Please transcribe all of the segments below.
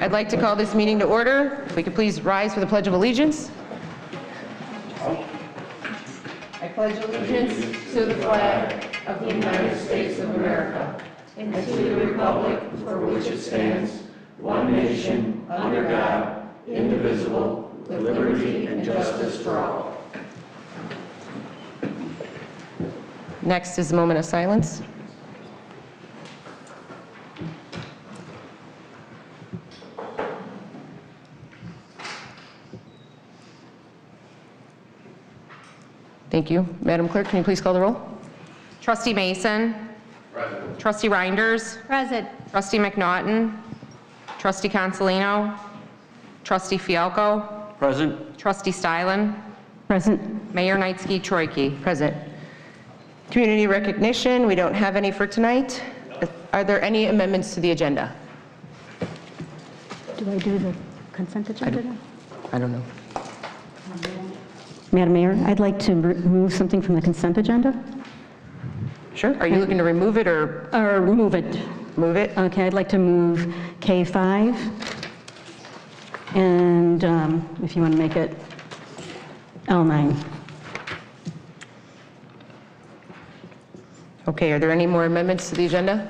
I'd like to call this meeting to order. If we could please rise for the Pledge of Allegiance. I pledge allegiance to the flag of the United States of America and to the republic for which it stands, one nation, under God, indivisible, with liberty and justice for all. Next is a moment of silence. Thank you. Madam Clerk, can you please call the roll? Trustee Mason. Present. Trustee Reinders. Present. Trustee McNaughton. Trustee Consolino. Trustee Fialco. Present. Trustee Stylen. Present. Mayor Knightsky-Troicki. Present. Community recognition, we don't have any for tonight. Are there any amendments to the agenda? Do I do the consent agenda now? I don't know. Madam Mayor, I'd like to remove something from the consent agenda, Sure. Are you looking to remove it or or move it. move it? Okay, I'd like to move K5, and if you want to make it L9. Okay, are there any more amendments to the agenda?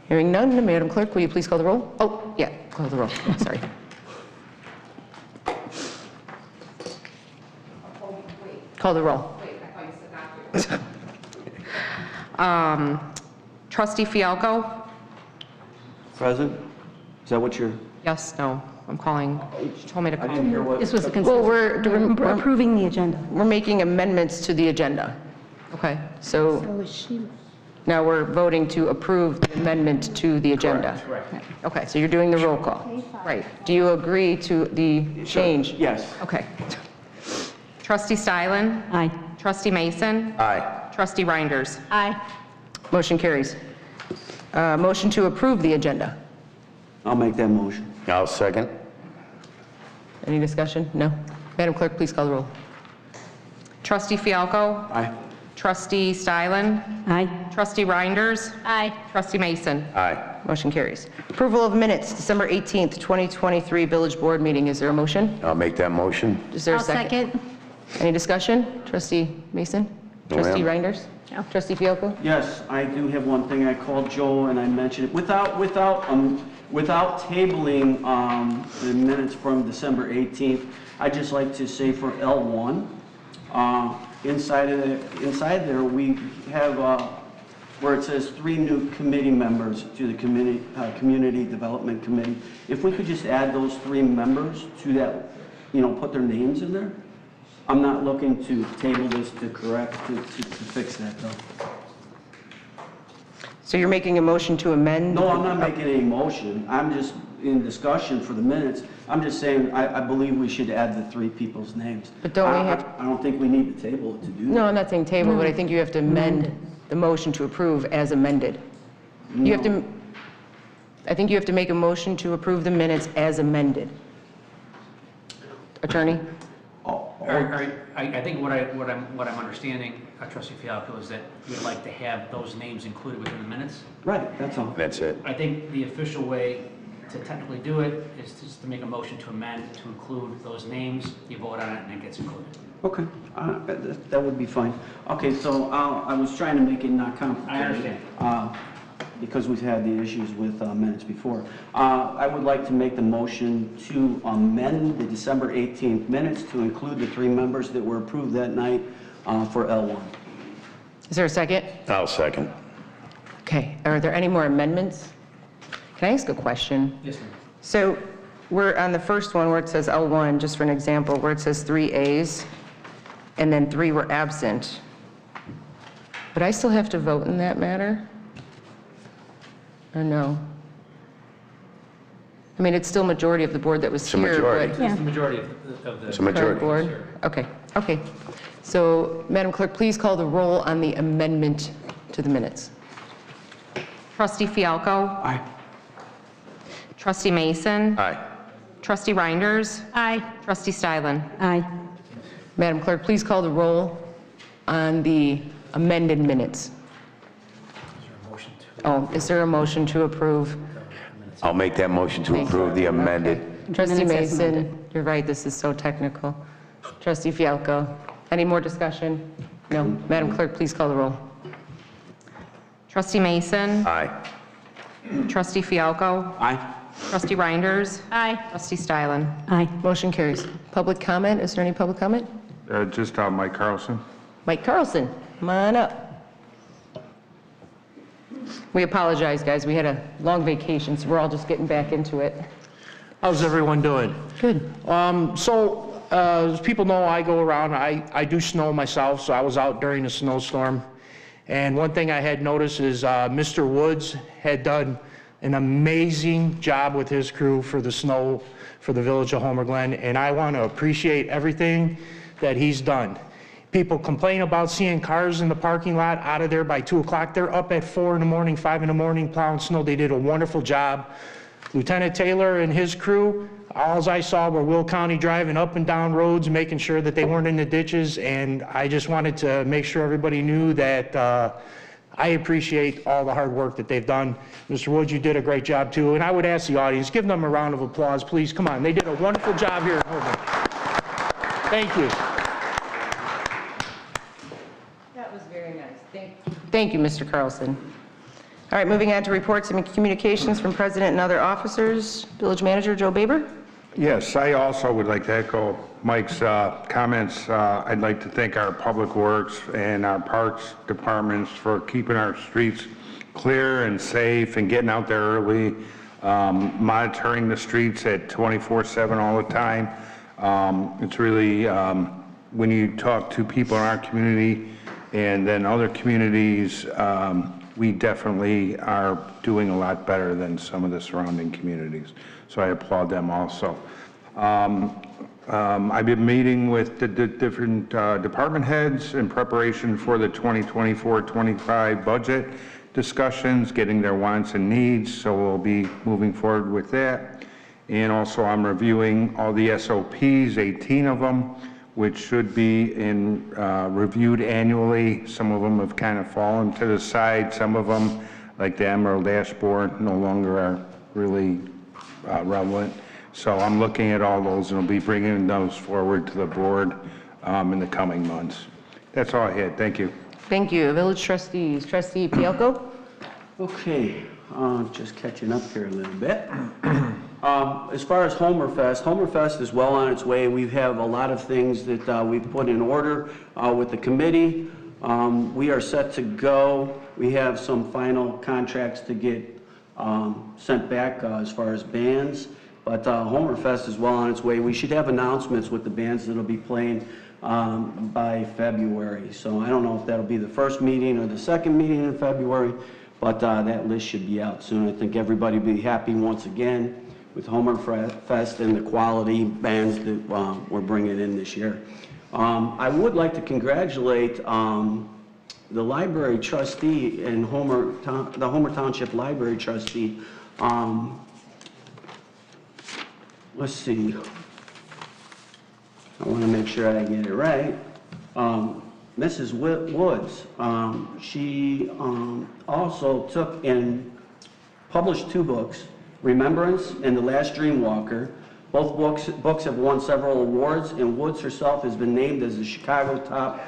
Hearing none, Madam Clerk, will you please call the roll? Oh, yeah, call the roll. Sorry. Call the roll. Trustee Fialco. Present. Is that what you're? Yes, no, I'm calling. She told me to I call. didn't hear what. This was the Well, consent. We're approving the agenda. we're making amendments to the agenda. Okay. So is she? now we're voting to approve the amendment to the agenda. Correct. Okay, so you're doing the roll call. Right. Do you agree to the change? Yes. Okay. Trustee Stylen. Aye. Trustee Mason. Aye. Trustee Reinders. Aye. Motion carries. Motion to approve the agenda. I'll make that motion. I'll second. Any discussion? No? Madam Clerk, please call the roll. Trustee Fialco. Aye. Trustee Stylen. Aye. Trustee Reinders. Aye. Trustee Mason. Aye. Motion carries. Approval of minutes, December 18th, 2023 Village Board meeting. Is there a motion? I'll make that motion. Is there a second? Any discussion? Trustee Mason? No, Trustee ma'am. Reinders? No. Trustee Fialco? Yes, I do have one thing. I called Joe and I mentioned it. Without tabling the minutes from December 18th, I'd just like to say for L1, inside there we have where it says 3 new committee members to the Community Development Committee. If we could just add those 3 members to that, put their names in there. I'm not looking to table this to fix that though. So you're making a motion to amend? No, I'm not making any motion. I'm just in discussion for the minutes. I'm just saying I believe we should add the 3 people's names. But don't we have- I don't think we need to table it to do that. No, I'm not saying table, but I think you have to amend the motion to approve as amended. You have to, I think you have to make a motion to approve the minutes as amended. Attorney? I think what I'm understanding, Trustee Fialco, is that you'd like to have those names included within the minutes. Right, that's all. That's it. I think the official way to technically do it is just to make a motion to amend to include those names. You vote on it and it gets included. Okay, that would be fine. Okay, so I was trying to make it not complicated. I understand. Because we've had the issues with minutes before. I would like to make the motion to amend the December 18th minutes to include the 3 members that were approved that night for L1. Is there a second? I'll second. Okay, are there any more amendments? Can I ask a question? Yes, ma'am. So we're on the first one where it says L1, just for an example, where it says 3 A's and then 3 were absent. But I still have to vote in that matter? Or no? I mean, it's still majority of the board that was It's a here, majority. but It's the majority of the. It's a majority. current board? Okay, okay. So, Madam Clerk, please call the roll on the amendment to the minutes. Trustee Fialco. Aye. Trustee Mason. Aye. Trustee Reinders. Aye. Trustee Stylen. Aye. Madam Clerk, please call the roll on the amended minutes. Is there a motion to? Oh, is there a motion to approve I'll make that motion to approve the amended. Trustee Minutes as amended. Mason, you're right, this is so technical. Trustee Fialko, any more discussion? No. Madam Clerk, please call the roll. Trustee Mason, Aye. Trustee Fialko, Aye. Trustee Reinders, Aye. Trustee Stylen. Aye. Motion carries. Public comment, is there any public comment? Just Mike Carlson. Mike Carlson, come on up. We apologize, guys, we had a long vacation, so we're all just getting back into it. How's everyone doing? Good. As people know, I go around, I do snow myself, so I was out during the snowstorm. And one thing I had noticed is Mr. Woods had done an amazing job with his crew for the snow for the village of Homer Glen, and I want to appreciate everything that he's done. People complain about seeing cars in the parking lot out of there by 2 o'clock. They're up at 4 in the morning, 5 in the morning plowing snow. They did a wonderful job. Lieutenant Taylor and his crew, all I saw were Will County driving up and down roads, making sure that they weren't in the ditches, and I just wanted to make sure everybody knew that I appreciate all the hard work that they've done. Mr. Woods, you did a great job too, and I would ask the audience, give them a round of applause, please. Come on, they did a wonderful job here at Homer. Thank you. That was very nice. Thank you, Mr. Carlson. All right, moving on to reports and communications from President and other officers. Village Manager Joe Baber. Yes, I also would like to echo Mike's comments. I'd like to thank our Public Works and our Parks departments for keeping our streets clear and safe and getting out there early, monitoring the streets at 24/7 all the time. It's really, when you talk to people in our community and then other communities, we definitely are doing a lot better than some of the surrounding communities. So I applaud them also. I've been meeting with the different department heads in preparation for the 2024-25 budget discussions, getting their wants and needs, so we'll be moving forward with that. And also I'm reviewing all the SOPs, 18 of them, which should be reviewed annually. Some of them have kind of fallen to the side. Some of them, like the Emerald Dashboard, no longer are really relevant. So I'm looking at all those and I'll be bringing those forward to the board in the coming months. That's all I had. Thank you. Thank you. Village Trustees. Trustee Fialko. Okay, just catching up here a little bit. As far as Homerfest is well on its way. We have a lot of things that we've put in order with the committee. We are set to go. We have some final contracts to get sent back as far as bands, but Homerfest is well on its way. We should have announcements with the bands that'll be playing by February. So I don't know if that'll be the first meeting or the second meeting in February, but that list should be out soon. I think everybody will be happy once again with Homerfest and the quality bands that we're bringing in this year. I would like to congratulate the library trustee and the Homer Township Library trustee. Let's see. I want to make sure I get it right. Mrs. Woods, she also took and published 2 books, Remembrance and The Last Dreamwalker. Both books have won several awards, and Woods herself has been named as the Chicago Top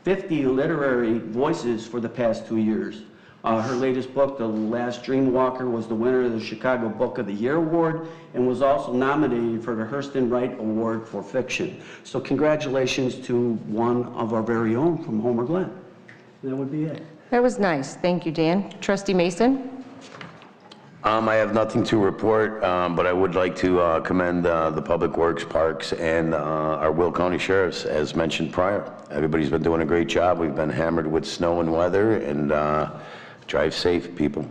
50 Literary Voices for the past 2 years. Her latest book, The Last Dreamwalker, was the winner of the Chicago Book of the Year Award and was also nominated for the Hurston Wright Award for Fiction. So congratulations to one of our very own from Homer Glen. That would be it. That was nice. Thank you, Dan. Trustee Mason. I have nothing to report, but I would like to commend the Public Works, Parks, and our Will County Sheriffs, as mentioned prior. Everybody's been doing a great job. We've been hammered with snow and weather, and drive safe, people.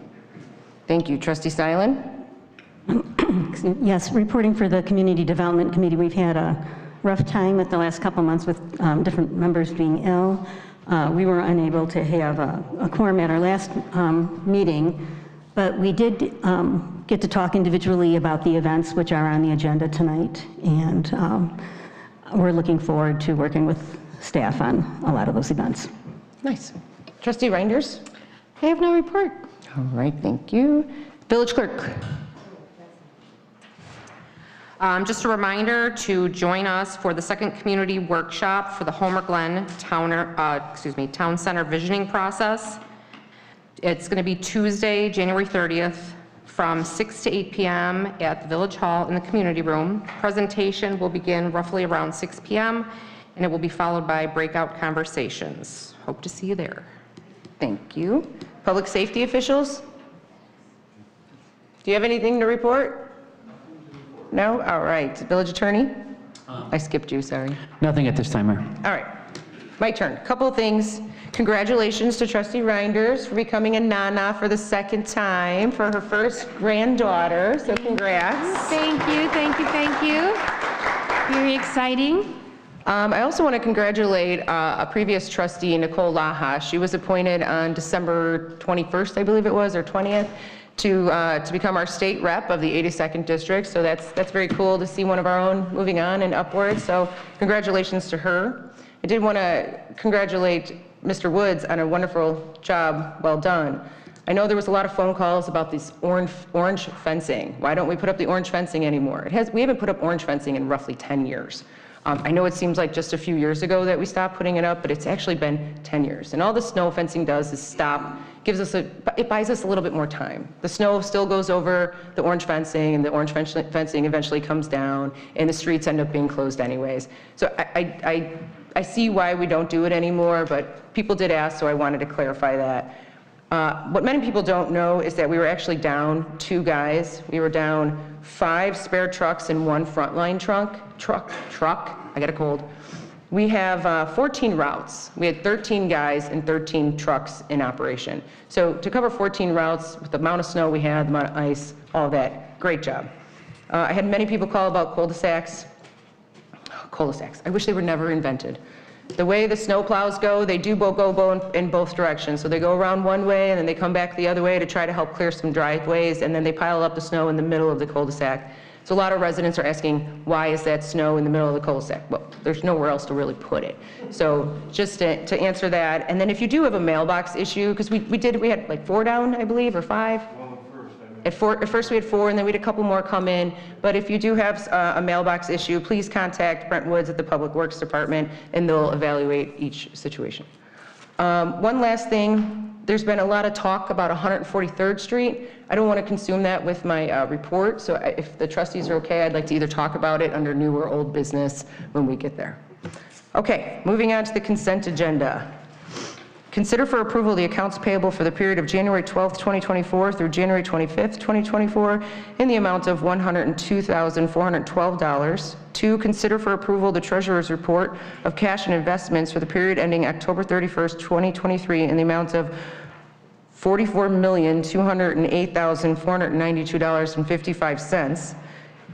Thank you. Trustee Stylen. Yes, reporting for the Community Development Committee. We've had a rough time with the last couple months with different members being ill. We were unable to have a quorum at our last meeting, but we did get to talk individually about the events which are on the agenda tonight, and we're looking forward to working with staff on a lot of those events. Nice. Trustee Reinders. I have no report. All right, thank you. Village Clerk. Just a reminder to join us for the second community workshop for the Homer Glen Town Center visioning process. It's going to be Tuesday, January 30th from 6 to 8 p.m. at the Village Hall in the community room. Presentation will begin roughly around 6 p.m. and it will be followed by breakout conversations. Hope to see you there. Thank you. Public safety officials? Do you have anything to report? No? All right. Village attorney? I skipped you, sorry. Nothing at this time, Mayor. All right. My turn. Couple of things. Congratulations to Trustee Reinders for becoming a Nana for the second time for her first granddaughter. So congrats. Thank you, thank you, thank you. Very exciting. I also want to congratulate a previous trustee, Nicole Laha. She was appointed on December 21st, I believe it was, or 20th, to become our state rep of the 82nd District. So that's very cool to see one of our own moving on and upward. So congratulations to her. I did want to congratulate Mr. Woods on a wonderful job, well done. I know there was a lot of phone calls about this orange fencing. Why don't we put up the orange fencing anymore? We haven't put up orange fencing in roughly 10 years. I know it seems like just a few years ago that we stopped putting it up, but it's actually been 10 years. And all the snow fencing does is stop, it buys us a little bit more time. The snow still goes over the orange fencing, and the orange fencing eventually comes down, and the streets end up being closed anyways. So I see why we don't do it anymore, but people did ask, so I wanted to clarify that. What many people don't know is that we were actually down 2 guys. We were down 5 spare trucks and 1 frontline truck. I got a cold. We have 14 routes. We had 13 guys and 13 trucks in operation. So to cover 14 routes with the amount of snow we had, the amount of ice, all of that, great job. I had many people call about cul-de-sacs. Cul-de-sacs. I wish they were never invented. The way the snow plows go, they do go in both directions. So they go around one way and then they come back the other way to try to help clear some driveways, and then they pile up the snow in the middle of the cul-de-sac. So a lot of residents are asking, why is that snow in the middle of the cul-de-sac? Well, there's nowhere else to really put it. So just to answer that, and then if you do have a mailbox issue, because we had like 4 down, I believe, or 5? At first we had 4, and then we had a couple more come in. But if you do have a mailbox issue, please contact Brent Woods at the Public Works Department, and they'll evaluate each situation. One last thing, there's been a lot of talk about 143rd Street. I don't want to consume that with my report, so if the trustees are okay, I'd like to either talk about it under new or old business when we get there. Okay, moving on to the consent agenda. Consider for approval the accounts payable for the period of January 12th, 2024 through January 25th, 2024 in the amount of $102,412. 2, consider for approval the treasurer's report of cash and investments for the period ending October 31st, 2023 in the amount of $44,208,492.55.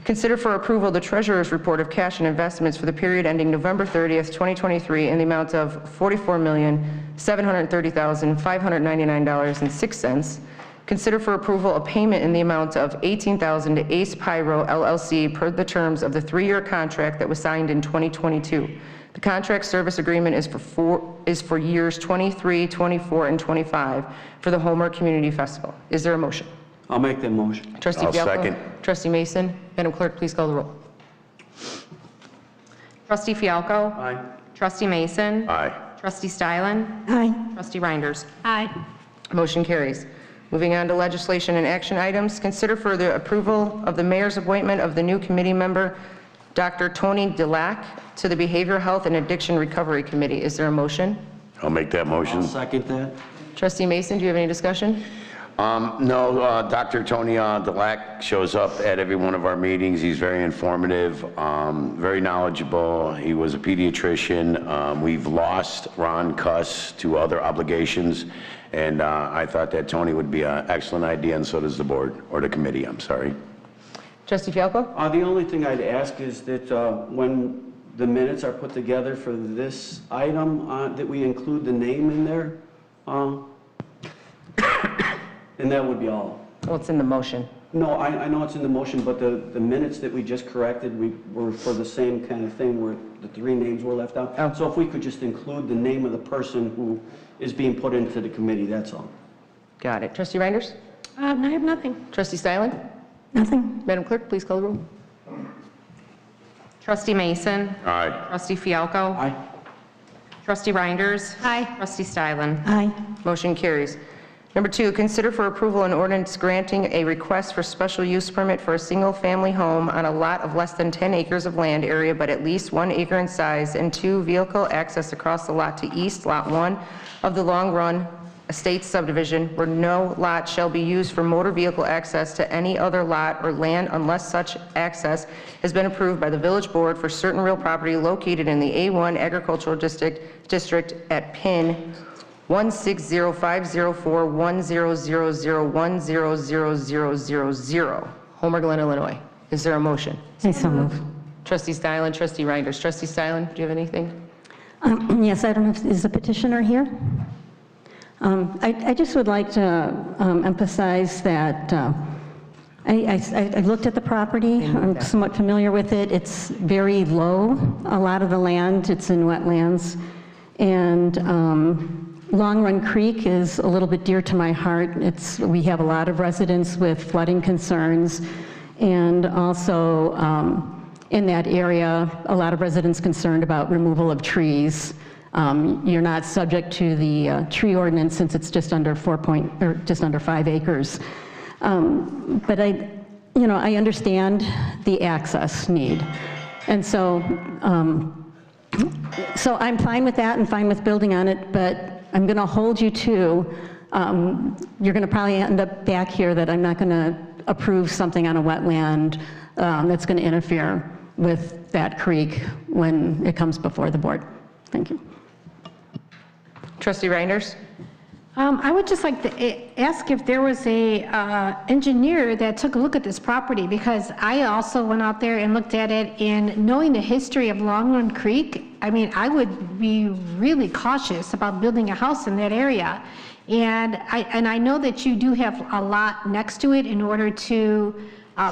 Consider for approval the treasurer's report of cash and investments for the period ending November 30th, 2023 in the amount of $44,730,599.06. Consider for approval a payment in the amount of $18,000 to Ace Pyro LLC per the terms of the 3-year contract that was signed in 2022. The contract service agreement is for years 23, 24, and 25 for the Homer Community Festival. Is there a motion? I'll make that motion. Trustee I'll Fialko? second. Trustee Mason? Madam Clerk, please call the roll. Trustee Fialko? Aye. Trustee Mason? Aye. Trustee Stylen? Aye. Trustee Reinders? Aye. Motion carries. Moving on to legislation and action items. Consider for the approval of the mayor's appointment of the new committee member, Dr. Tony Delac, to the Behavioral Health and Addiction Recovery Committee. Is there a motion? I'll make that motion. I'll second that. Trustee Mason, do you have any discussion? No, Dr. Tony Delac shows up at every one of our meetings. He's very informative, very knowledgeable. He was a pediatrician. We've lost Ron Cuss to other obligations, and I thought that Tony would be an excellent idea, and so does the board, or the committee, I'm sorry. Trustee Fialko? The only thing I'd ask is that when the minutes are put together for this item, that we include the name in there. And that would be all. Well, it's in the motion. No, I know it's in the motion, but the minutes that we just corrected, were for the same kind of thing where the 3 names were left out. Oh. So if we could just include the name of the person who is being put into the committee, that's all. Got it. Trustee Reinders? I have nothing. Trustee Stylen? Nothing. Madam Clerk, please call the roll. Trustee Mason. Aye. Trustee Fialko. Aye. Trustee Reinders. Aye. Trustee Stylen. Aye. Motion carries. Number 2, consider for approval an ordinance granting a request for special use permit for a single-family home on a lot of less than 10 acres of land area, but at least 1 acre in size, and 2, vehicle access across the lot to east, Lot 1 of the Long Run Estates subdivision, where no lot shall be used for motor vehicle access to any other lot or land unless such access has been approved by the village board for certain real property located in the A1 agricultural district at PIN 160504100010000, Homer Glen, Illinois. Is there a motion? I so move. Trustee Stylen, Trustee Reinders. Trustee Stylen, do you have anything? Yes, I don't know if, is the petitioner here? I just would like to emphasize that I looked at the property. I'm somewhat familiar with it. It's very low. A lot of the land, it's in wetlands. And Long Run Creek is a little bit dear to my heart. We have a lot of residents with flooding concerns, and also in that area, a lot of residents concerned about removal of trees. You're not subject to the tree ordinance since it's just under 5 acres. But I understand the access need, and so I'm fine with that and fine with building on it. But I'm going to hold you to. You're going to probably end up back here that I'm not going to approve something on a wetland that's going to interfere with that creek when it comes before the board. Thank you. Trustee Reinders? I would just like to ask if there was a engineer that took a look at this property, because I also went out there and looked at it, and knowing the history of Long Run Creek, I mean, I would be really cautious about building a house in that area. And I know that you do have a lot next to it in order to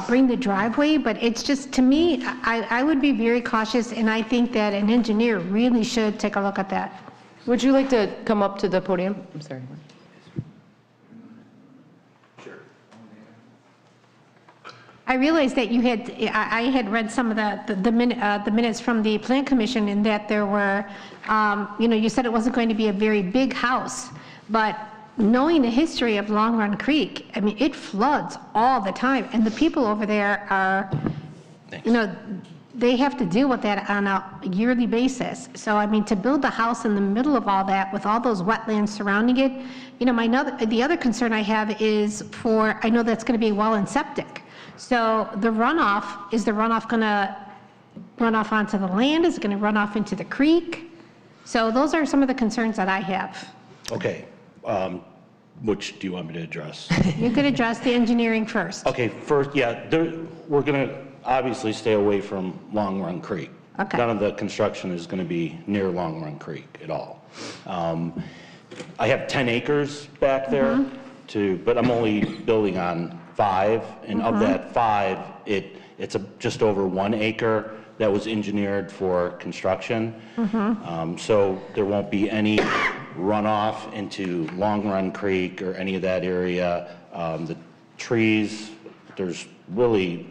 bring the driveway, but it's just, to me, I would be very cautious, and I think that an engineer really should take a look at that. Would you like to come up to the podium? I'm sorry. I realized that you had, I had read some of the minutes from the Plan Commission, in that there were, you said it wasn't going to be a very big house, but knowing the history of Long Run Creek, I mean, it floods all the time, and the people over there are, they have to deal with that on a yearly basis. So, I mean, to build a house in the middle of all that with all those wetlands surrounding it, the other concern I have is I know that's going to be well and septic. So the runoff, is the runoff going to run off onto the land? Is it going to run off into the creek? So those are some of the concerns that I have. Okay. Which do you want me to address? You could address the engineering first. Okay, first, yeah, we're going to obviously stay away from Long Run Creek. Okay. None of the construction is going to be near Long Run Creek at all. I have 10 acres back there, but I'm only building on 5, and of that 5, it's just over 1 acre that was engineered for construction. So there won't be any runoff into Long Run Creek or any of that area. The trees, there's really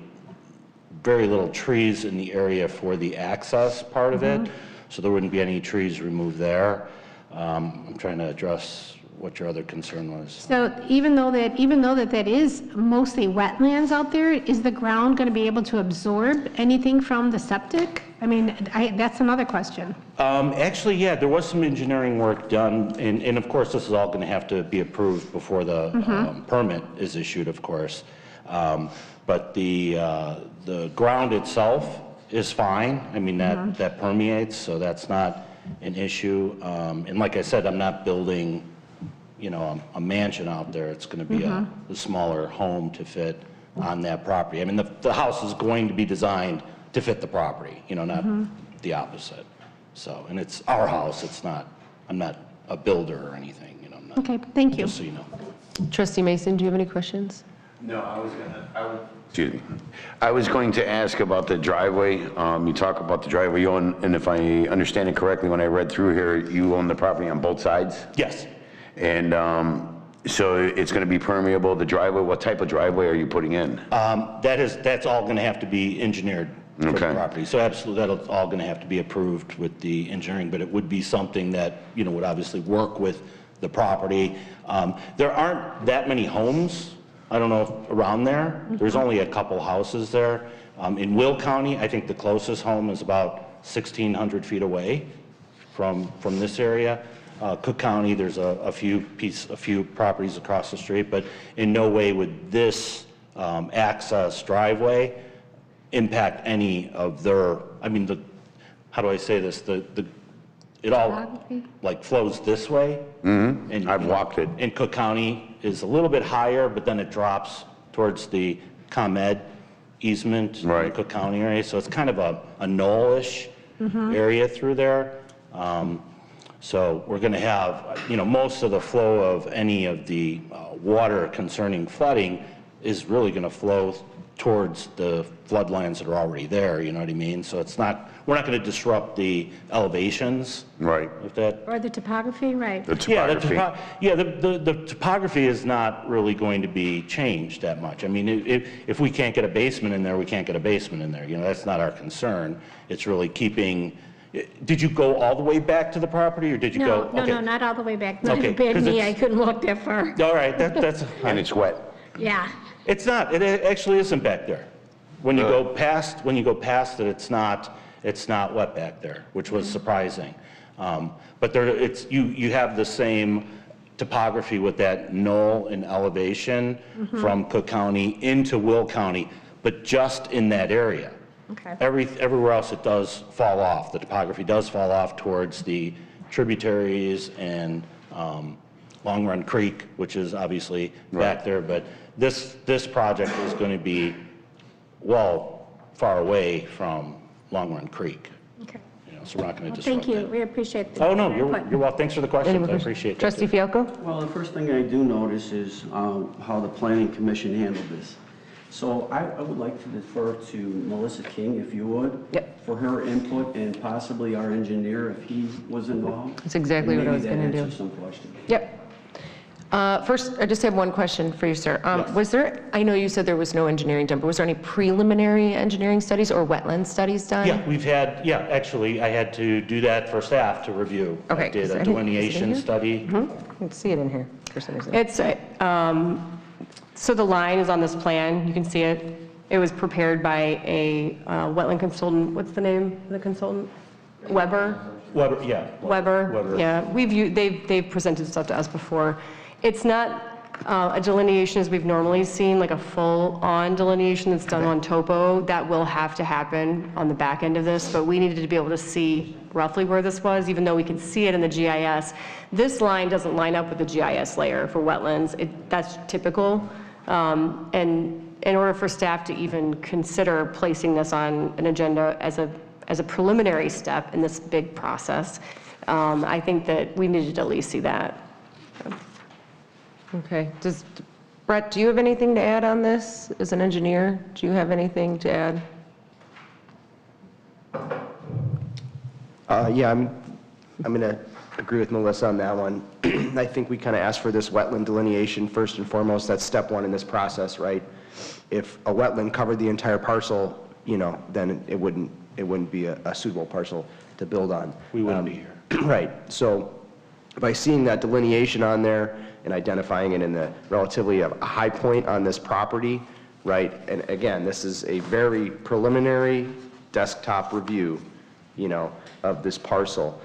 very little trees in the area for the access part of it, so there wouldn't be any trees removed there. I'm trying to address what your other concern was. So even though that is mostly wetlands out there, is the ground going to be able to absorb anything from the septic? I mean, that's another question. Actually, yeah, there was some engineering work done, and of course, this is all going to have to be approved before the permit is issued, of course. But the ground itself is fine. I mean, that permeates, so that's not an issue. And like I said, I'm not building, a mansion out there. It's going to be a smaller home to fit on that property. I mean, the house is going to be designed to fit the property, not the opposite. So, and it's our house. It's not. I'm not a builder or anything. I'm not, okay, thank you. Just so you know. Trustee Mason, do you have any questions? No, excuse me. I was going to ask about the driveway. You talk about the driveway you own, and if I understand it correctly, when I read through here, you own the property on both sides? Yes. And so it's going to be permeable, the driveway. What type of driveway are you putting in? That's all going to have to be engineered for the Okay. property. So absolutely, that's all going to have to be approved with the engineering, but it would be something that, would obviously work with the property. There aren't that many homes, I don't know if around there. There's only a couple houses there. In Will County, I think the closest home is about 1,600 feet away from this area. Cook County, there's a few properties across the street, but in no way would this access driveway impact any of their, how do I say this? It all like flows this way. And I've walked it. And Cook County is a little bit higher, but then it drops towards the ComEd easement in the Right. Cook County area. So it's kind of a knoll-ish area through there. So we're going to have, most of the flow of any of the water concerning flooding is really going to flow towards the floodlands that are already there, you know what I mean? So we're not going to disrupt the elevations. Right. If that. Or the topography, right? The Yeah, topography. the topography is not really going to be changed that much. If we can't get a basement in there, we can't get a basement in there. That's not our concern. It's really keeping. Did you go all the way back to the property, or did you go? No, okay. no, not all the way back. Not Okay, bad 'cause me, it's- I couldn't walk that far. All right, that's. And it's wet. Yeah. It's not. It actually isn't back there. When you go past it, it's not wet back there, which was surprising. But you have the same topography with that knoll and elevation from Cook County into Will County, but just in that area. Okay. Everywhere else it does fall off. The topography does fall off towards the tributaries and Long Run Creek, which is obviously back there. But this project is going to be far away from Long Run Creek. Okay. So we're not going to Well, disrupt thank you. that. We appreciate the Oh, no, input. you're well. Thanks for the questions. I appreciate that. Trustee Fialko? Well, the first thing I do notice is how the planning commission handled this. So I would like to defer to Melissa King, if you would. Yep. For her input and possibly our engineer, if he was involved. That's exactly what I was gonna Maybe do. that answers some questions. Yep. First, I just have one question for you, sir. Yes. I know you said there was no engineering done, but was there any preliminary engineering studies or wetland studies done? Yeah, actually, I had to do that for staff to review. Okay, I did is a it in delineation here? study. I can see it in here for some reason. It's, so the line is on this plan, you can see it. It was prepared by a wetland consultant, what's the name of the consultant? Weber? Weber, yeah. Weber, yeah. They've presented stuff to us before. It's not a delineation as we've normally seen, like a full-on delineation that's done on topo. That will have to happen on the back end of this, but we needed to be able to see roughly where this was, even though we can see it in the GIS. This line doesn't line up with the GIS layer for wetlands. That's typical. And in order for staff to even consider placing this on an agenda as a preliminary step in this big process, I think that we needed to at least see that. Okay. Brett, do you have anything to add on this as an engineer? Do you have anything to add? Yeah, I'm going to agree with Melissa on that one. I think we kind of asked for this wetland delineation first and foremost. That's step one in this process, right? If a wetland covered the entire parcel, then it wouldn't be a suitable parcel to build on. We wouldn't be here. Right. So by seeing that delineation on there and identifying it in the relatively a high point on this property, right? And again, this is a very preliminary desktop review, of this parcel.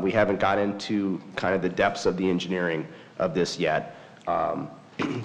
We haven't got into kind of the depths of the engineering of this yet.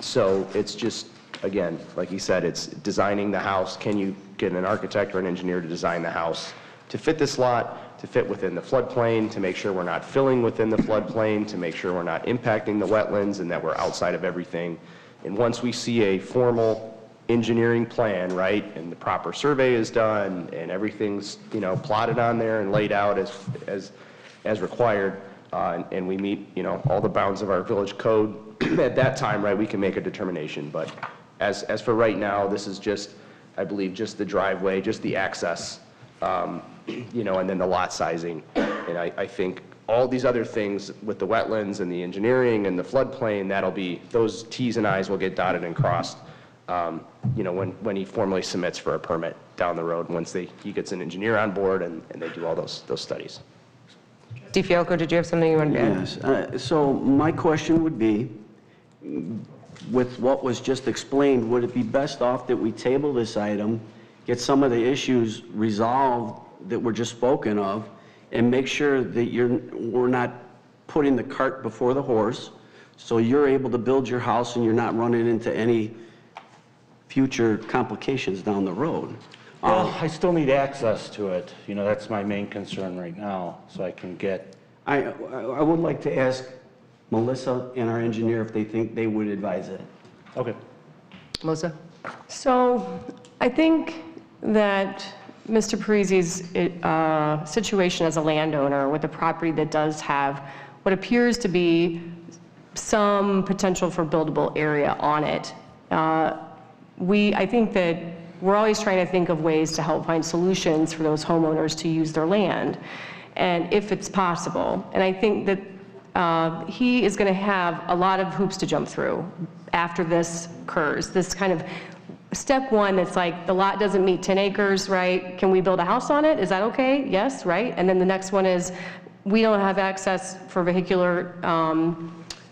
So it's just, again, like you said, it's designing the house. Can you get an architect or an engineer to design the house to fit this lot, to fit within the floodplain, to make sure we're not filling within the floodplain, to make sure we're not impacting the wetlands and that we're outside of everything. And once we see a formal engineering plan, right, and the proper survey is done and everything's, plotted on there and laid out as required, and we meet, all the bounds of our village code, at that time, right, we can make a determination. But as for right now, this is just, I believe, just the driveway, just the access, and then the lot sizing. And I think all these other things with the wetlands and the engineering and the floodplain, those Ts and Is will get dotted and crossed when he formally submits for a permit down the road, once he gets an engineer on board and they do all those studies. Steve Fialco, did you have something you wanted to add? Yes, so my question would be, with what was just explained, would it be best off that we table this item, get some of the issues resolved that were just spoken of, and make sure that we're not putting the cart before the horse, so you're able to build your house and you're not running into any future complications down the road? Well, I still need access to it. That's my main concern right now, so I can get... I would like to ask Melissa and our engineer if they think they would advise it. Okay. Melissa? So I think that Mr. Parisi's situation as a landowner with a property that does have what appears to be some potential for buildable area on it, I think that we're always trying to think of ways to help find solutions for those homeowners to use their land, and if it's possible. And I think that he is going to have a lot of hoops to jump through after this occurs. This kind of step one, it's like the lot doesn't meet 10 acres, right? Can we build a house on it? Is that okay? Yes, right? And then the next one is we don't have access for vehicular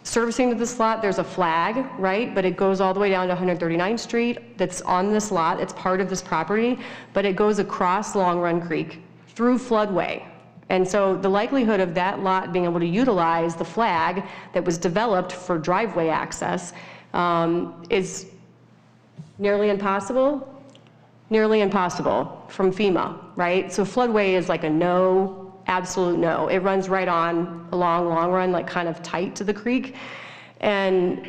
servicing to this lot. There's a flag, right? But it goes all the way down to 139th Street that's on this lot. It's part of this property, but it goes across Long Run Creek through floodway. And so the likelihood of that lot being able to utilize the flag that was developed for driveway access is nearly impossible from FEMA, right? So floodway is like a no, absolute no. It runs right on along Long Run, like kind of tight to the creek. And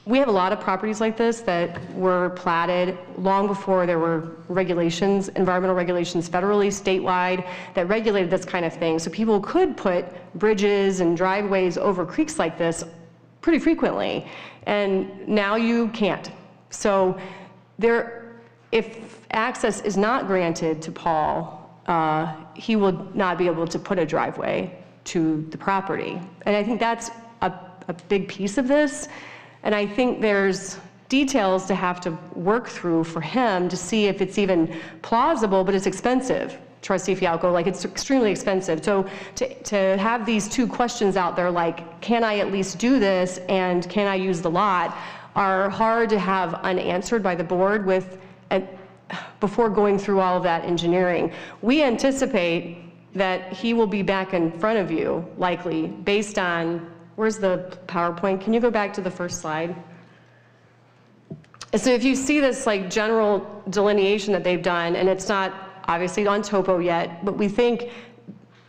we have a lot of properties like this that were platted long before there were regulations, environmental regulations federally, statewide, that regulated this kind of thing. So people could put bridges and driveways over creeks like this pretty frequently. And now you can't. So if access is not granted to Paul, he will not be able to put a driveway to the property. And I think that's a big piece of this. And I think there's details to have to work through for him to see if it's even plausible, but it's expensive. Trustee Fialco, like it's extremely expensive. So to have these two questions out there, like, can I at least do this and can I use the lot, are hard to have unanswered by the board before going through all of that engineering. We anticipate that he will be back in front of you, likely, based on, where's the PowerPoint? Can you go back to the first slide? So if you see this like general delineation that they've done, and it's not obviously on topo yet, but we think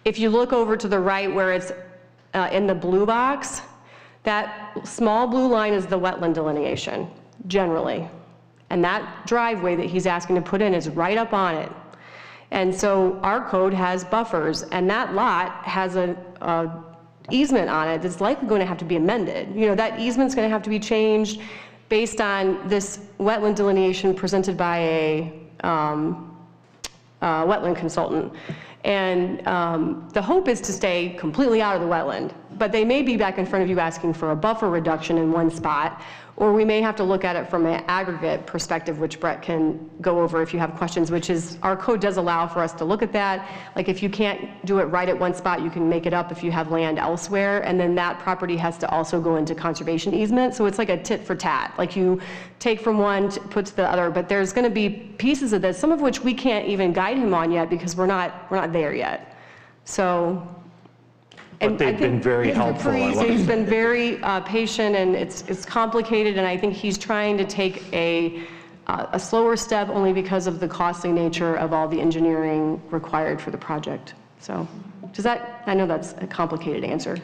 if you look over to the right where it's in the blue box, that small blue line is the wetland delineation, generally. And that driveway that he's asking to put in is right up on it. And so our code has buffers, and that lot has an easement on it that's likely going to have to be amended. That easement's going to have to be changed based on this wetland delineation presented by a wetland consultant. And the hope is to stay completely out of the wetland, but they may be back in front of you asking for a buffer reduction in one spot, or we may have to look at it from an aggregate perspective, which Brett can go over if you have questions, which is, our code does allow for us to look at that. Like if you can't do it right at one spot, you can make it up if you have land elsewhere, and then that property has to also go into conservation easement. So it's like a tit for tat. Like you take from one, put to the other, but there's gonna be pieces of this, some of which we can't even guide him on yet because we're not there yet. So. But they've been very helpful. He's been very patient, and it's complicated, and I think he's trying to take a slower step only because of the costly nature of all the engineering required for the project. So I know that's a complicated answer.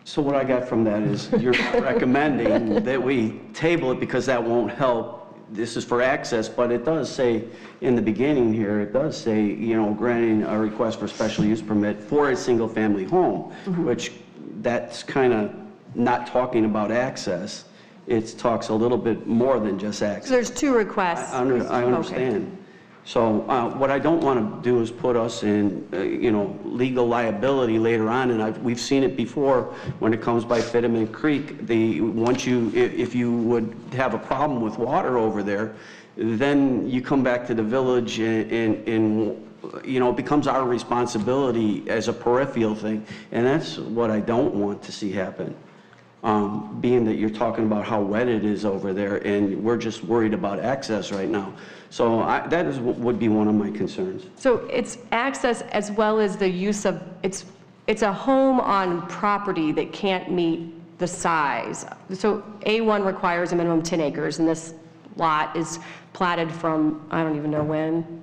So what I got from that is you're recommending that we table it because that won't help. This is for access, but it does say in the beginning here, it does say, granting a request for special use permit for a single family home, which that's kind of not talking about access. It talks a little bit more than just access. So there's two requests. I understand. Okay. So what I don't want to do is put us in, legal liability later on, and we've seen it before when it comes by Fittiman Creek. If you would have a problem with water over there, then you come back to the village and it becomes our responsibility as a peripheral thing, and that's what I don't want to see happen. Being that you're talking about how wet it is over there, and we're just worried about access right now. So that would be one of my concerns. So it's access as well as the use of, it's a home on property that can't meet the size. So A1 requires a minimum 10 acres, and this lot is platted from, I don't even know when,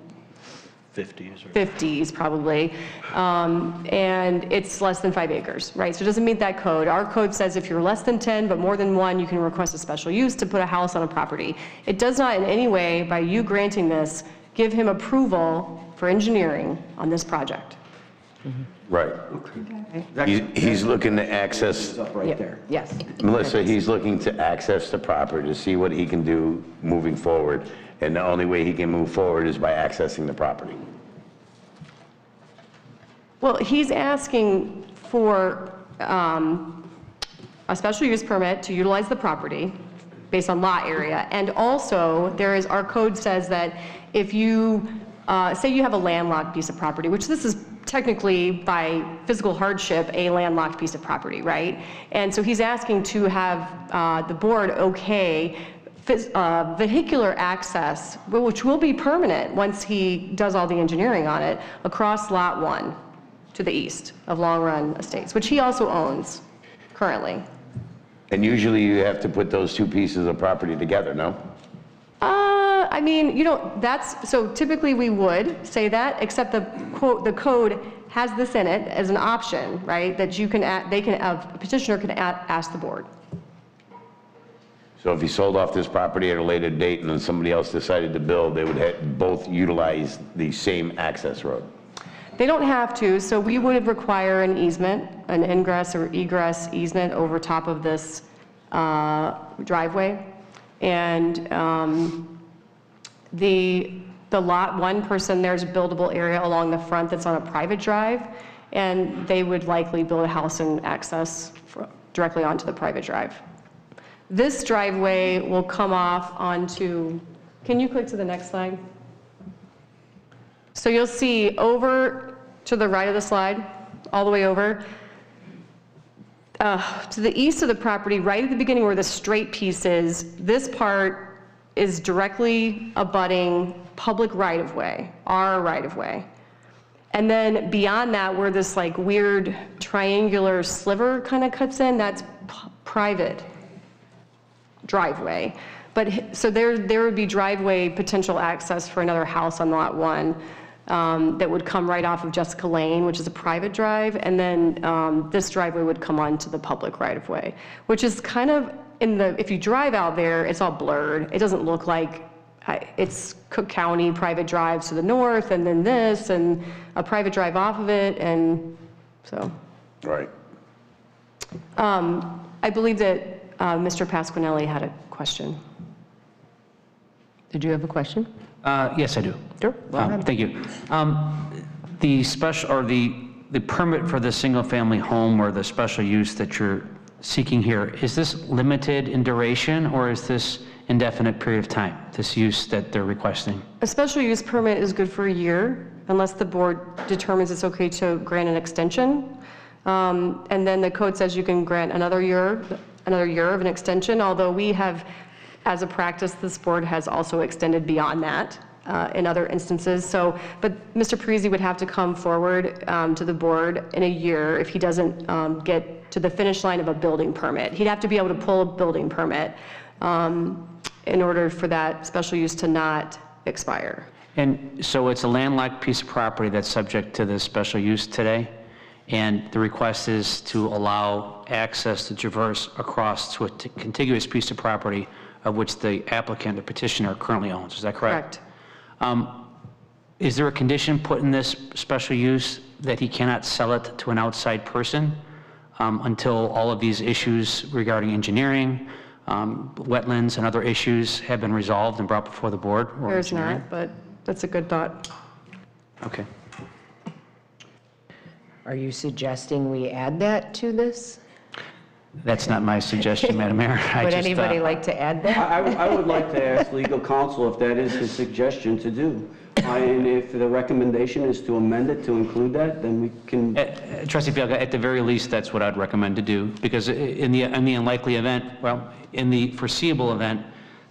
50s probably, and it's less than 5 acres, right? So it doesn't meet that code. Our code says if you're less than 10 but more than 1, you can request a special use to put a house on a property. It does not in any way, by you granting this, give him approval for engineering on this project. Right. He's looking to access, Right there. Yes. Melissa, he's looking to access the property to see what he can do moving forward. And the only way he can move forward is by accessing the property. Well, he's asking for a special use permit to utilize the property based on lot area. And also, our code says that if you, say you have a landlocked piece of property, which this is technically by physical hardship, a landlocked piece of property, right? And so he's asking to have the board okay vehicular access, which will be permanent once he does all the engineering on it, across Lot 1 to the east of Long Run Estates, which he also owns currently. And usually you have to put those two pieces of property together, no? I mean, so typically we would say that, except the code has this in it as an option, right? That a petitioner can ask the board. So if he sold off this property at a later date and then somebody else decided to build, they would both utilize the same access road? They don't have to, so we would require an easement, an ingress or egress easement over top of this driveway. And the Lot 1 person, there's a buildable area along the front that's on a private drive, and they would likely build a house and access directly onto the private drive. This driveway will come off onto, can you click to the next slide? So you'll see over to the right of the slide, all the way over, to the east of the property, right at the beginning where the straight piece is, this part is directly abutting public right-of-way, our right-of-way. And then beyond that, where this like weird triangular sliver kind of cuts in, that's private driveway. But so there would be driveway potential access for another house on Lot 1 that would come right off of Jessica Lane, which is a private drive, and then this driveway would come onto the public right-of-way, which is kind of if you drive out there, it's all blurred. It doesn't look like it's Cook County private drives to the north, and then this, and a private drive off of it, and so. Right. I believe that Mr. Pasquinelli had a question. Did you have a question? Yes, I do. Sure. Thank you. The special, or the permit for the single-family home or the special use that you're seeking here, is this limited in duration, or is this indefinite period of time, this use that they're requesting? A special use permit is good for a year, unless the board determines it's okay to grant an extension. And then the code says you can grant another year of an extension, although we have, as a practice, this board has also extended beyond that in other instances. So, but Mr. Parisi would have to come forward to the board in a year if he doesn't get to the finish line of a building permit. He'd have to be able to pull a building permit in order for that special use to not expire. And so it's a landlocked piece of property that's subject to this special use today, and the request is to allow access to traverse across to a contiguous piece of property of which the applicant, the petitioner, currently owns. Is that correct? Correct. Is there a condition put in this special use that he cannot sell it to an outside person until all of these issues regarding engineering, wetlands, and other issues have been resolved and brought before the board? There's not, but That's a good thought. Okay. Are you suggesting we add that to this? That's not my suggestion, Madam Mayor. Would anybody like to add that? I would like to ask legal counsel if that is his suggestion to do. And if the recommendation is to amend it to include that, then we can, Trustee Fialka, at the very least, that's what I'd recommend to do, because in the unlikely event, well, in the foreseeable event,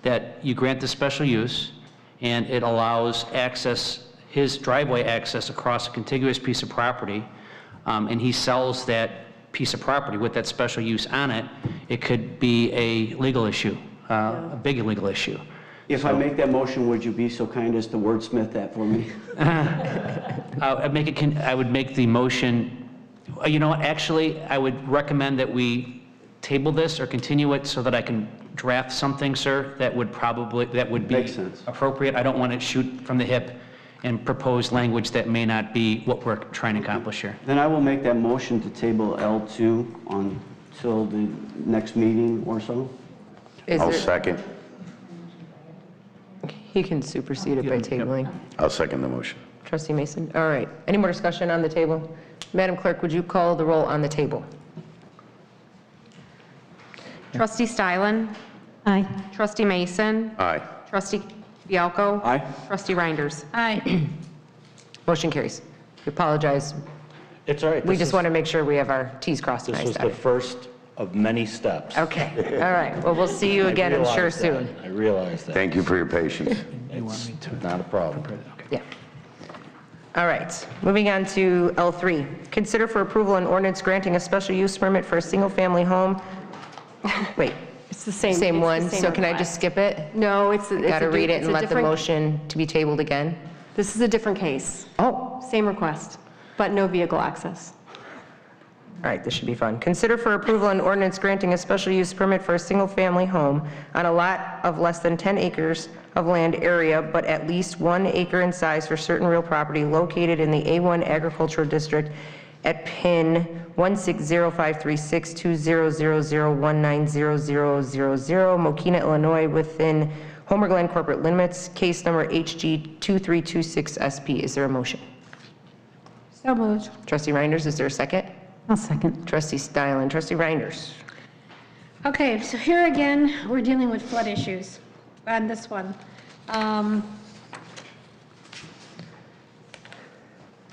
that you grant the special use, and it allows access, his driveway access across a contiguous piece of property, and he sells that piece of property with that special use on it, it could be a legal issue, a big legal issue. if I make that motion, would you be so kind as to wordsmith that for me? I would make the motion, you know what, actually, I would recommend that we table this or continue it so that I can draft something, sir, that would be Makes sense. appropriate. I don't want to shoot from the hip and propose language that may not be what we're trying to accomplish here. Then I will make that motion to table L2 until the next meeting or so. I'll second. He can supersede it by tabling. I'll second the motion. Trustee Mason? All right. Any more discussion on the table? Madam Clerk, would you call the roll on the table? Trustee Stylen? Aye. Trustee Mason? Aye. Trustee Bialko? Aye. Trustee Reinders? Aye. Motion carries. We apologize. It's all right. We just want to make sure we have our Ts crossed and This Is was the dotted. first of many steps. Okay. All right. Well, we'll see you again, I'm sure, realize that. soon. I realize that. Thank you for your patience. It's not a problem. Yeah. All right, moving on to L3. Consider for approval an ordinance granting a special use permit for a single-family home. Wait, It's the same. same it's the one, same so can I just request. skip it? No, it's a Got to read it it's and a let the different- motion to be tabled again? This is a different case. Oh, Same request, but no vehicle access. all right, this should be fun. Consider for approval an ordinance granting a special use permit for a single-family home on a lot of less than 10 acres of land area, but at least 1 acre in size for certain real property located in the A1 Agricultural District at PIN 160562000190000, Mokina, Illinois, within Homer Glen corporate limits, case number HG2326SP. Is there a motion? So moved. Trustee Reinders, is there a second? I'll second. Trustee Stylen, Trustee Reinders. Okay, so here again, we're dealing with flood issues on this one.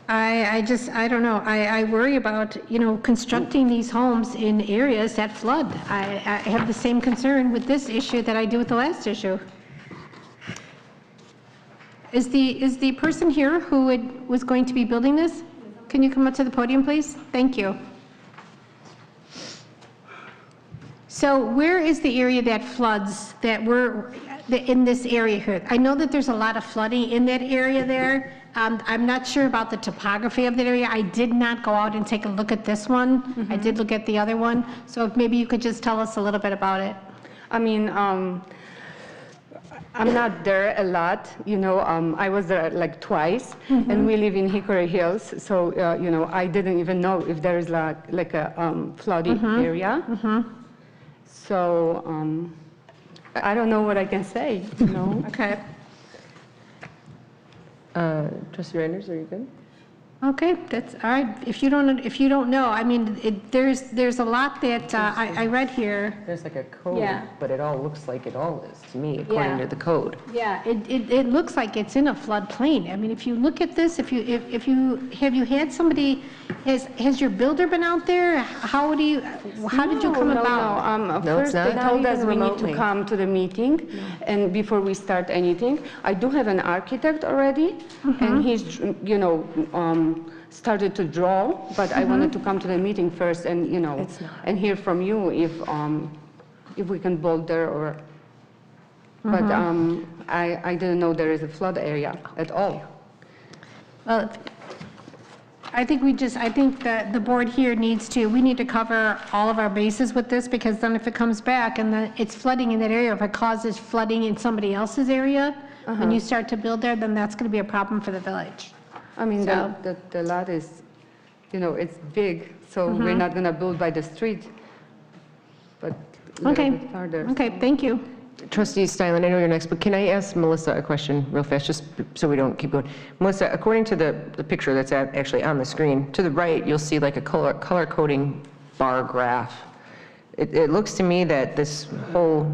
I don't know, I worry about, constructing these homes in areas that flood. I have the same concern with this issue that I do with the last issue. Is the person here who was going to be building this? Can you come up to the podium, please? Thank you. So where is the area that floods that we're in this area here? I know that there's a lot of flooding in that area there. I'm not sure about the topography of that area. I did not go out and take a look at this one. I did look at the other one. So if maybe you could just tell us a little bit about it. I mean, I'm not there a lot, I was there like twice, and we live in Hickory Hills, so, I didn't even know if there is like a flooded area. So, I don't know what I can say, Okay. Trustee Reinders, are you good? Okay, that's all right. If you don't know, I mean, there's a lot that I read here. There's like a code, Yeah. but it all looks like it all is to me, according Yeah. to the code. Yeah, it looks like it's in a floodplain. I mean, if you look at this, have you had somebody, has your builder been out there? How did you come about? No, it's First, they not. told Not us even we need remotely. to come to the meeting, and before we start anything. I do have an architect already, and he's, started to draw, but I wanted to come to the meeting first and, and hear from you if we can build there or, but I didn't know there is a flood area at all. Well, I think that the board here we need to cover all of our bases with this, because then if it comes back and then it's flooding in that area, if it causes flooding in somebody else's area, when you start to build there, then that's going to be a problem for the village. I mean, So- the lot is, it's big, so we're not going to build by the street, but a little Okay. bit farther. Okay, thank you. Trustee Steinle, I know you're next, but can I ask Melissa a question real fast, just so we don't keep going? Melissa, according to the picture that's actually on the screen, to the right, you'll see like a color coding bar graph. It looks to me that this whole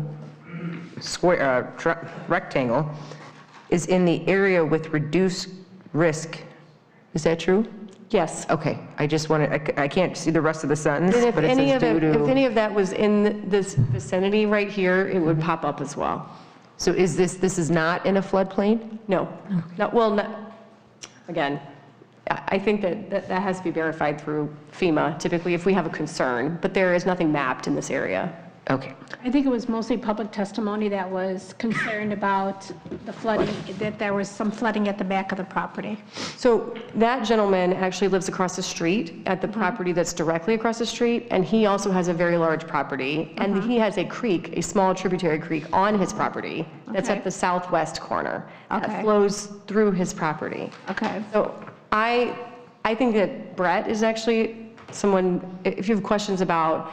square, rectangle is in the area with reduced risk. Is that true? Yes. Okay, I just wanted, I can't see the rest of the sentence, And if but it any says of due it, if to. any of that was in this vicinity right here, it would pop up as well. So is this is not in a floodplain? No, again, I think that has to be verified through FEMA, typically if we have a concern, but there is nothing mapped in this area. Okay. I think it was mostly public testimony that was concerned about the flooding, that there was some flooding at the back of the property. So that gentleman actually lives across the street at the property that's directly across the street, and he also has a very large property, and he has a creek, a small tributary creek on his property that's Okay. at the southwest corner that Okay. flows through his property. Okay. So I think that Brett is actually someone, if you have questions about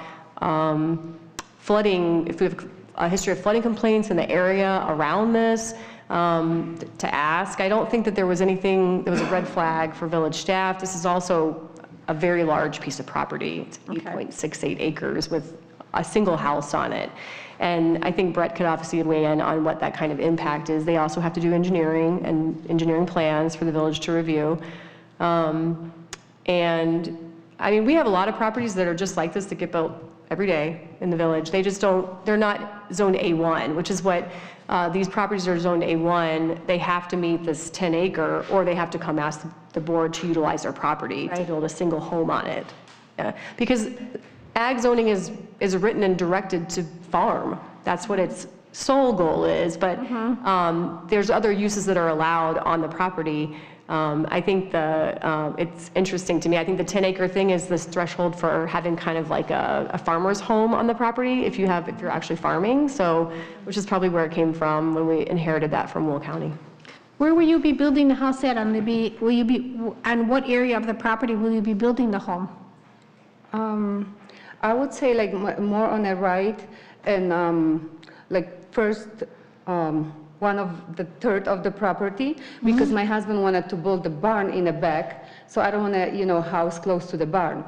flooding, if we have a history of flooding complaints in the area around this, to ask. I don't think that there was anything, there was a red flag for village staff. This is also a very large piece of property. It's 8.68 acres with a single house on it. And I think Brett could obviously weigh in on what that kind of impact is. They also have to do engineering and engineering plans for the village to review. And I mean, we have a lot of properties that are just like this that get built every day in the village. They just don't, they're not zoned A1, which is what these properties are zoned A1. They have to meet this 10 acre, or they have to come ask the board to utilize their property to build a single home on it. Because ag zoning is written and directed to farm. That's what its sole goal is, but there's other uses that are allowed on the property. I think it's interesting to me. I think the 10-acre thing is this threshold for having kind of like a farmer's home on the property if you're actually farming. So, which is probably where it came from when we inherited that from Will County. Where will you be building the house at? On what area of the property will you be building the home? I would say like more on the right, and like first, 1/3 of the property, because my husband wanted to build the barn in the back, so I don't want to, house close to the barn.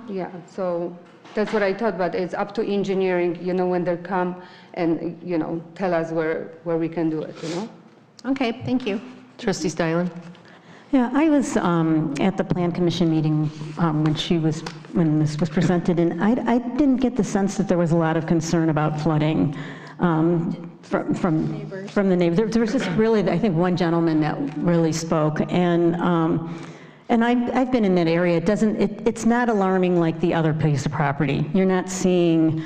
Yeah, so that's what I thought, but it's up to engineering, when they come and, tell us where we can do it, Okay, thank you. Trustee Steinle? Yeah, I was at the Plan Commission meeting when this was presented, and I didn't get the sense that there was a lot of concern about flooding from the neighbors. There was just really, I think, one gentleman that really spoke, and I've been in that area. It's not alarming like the other piece of property. You're not seeing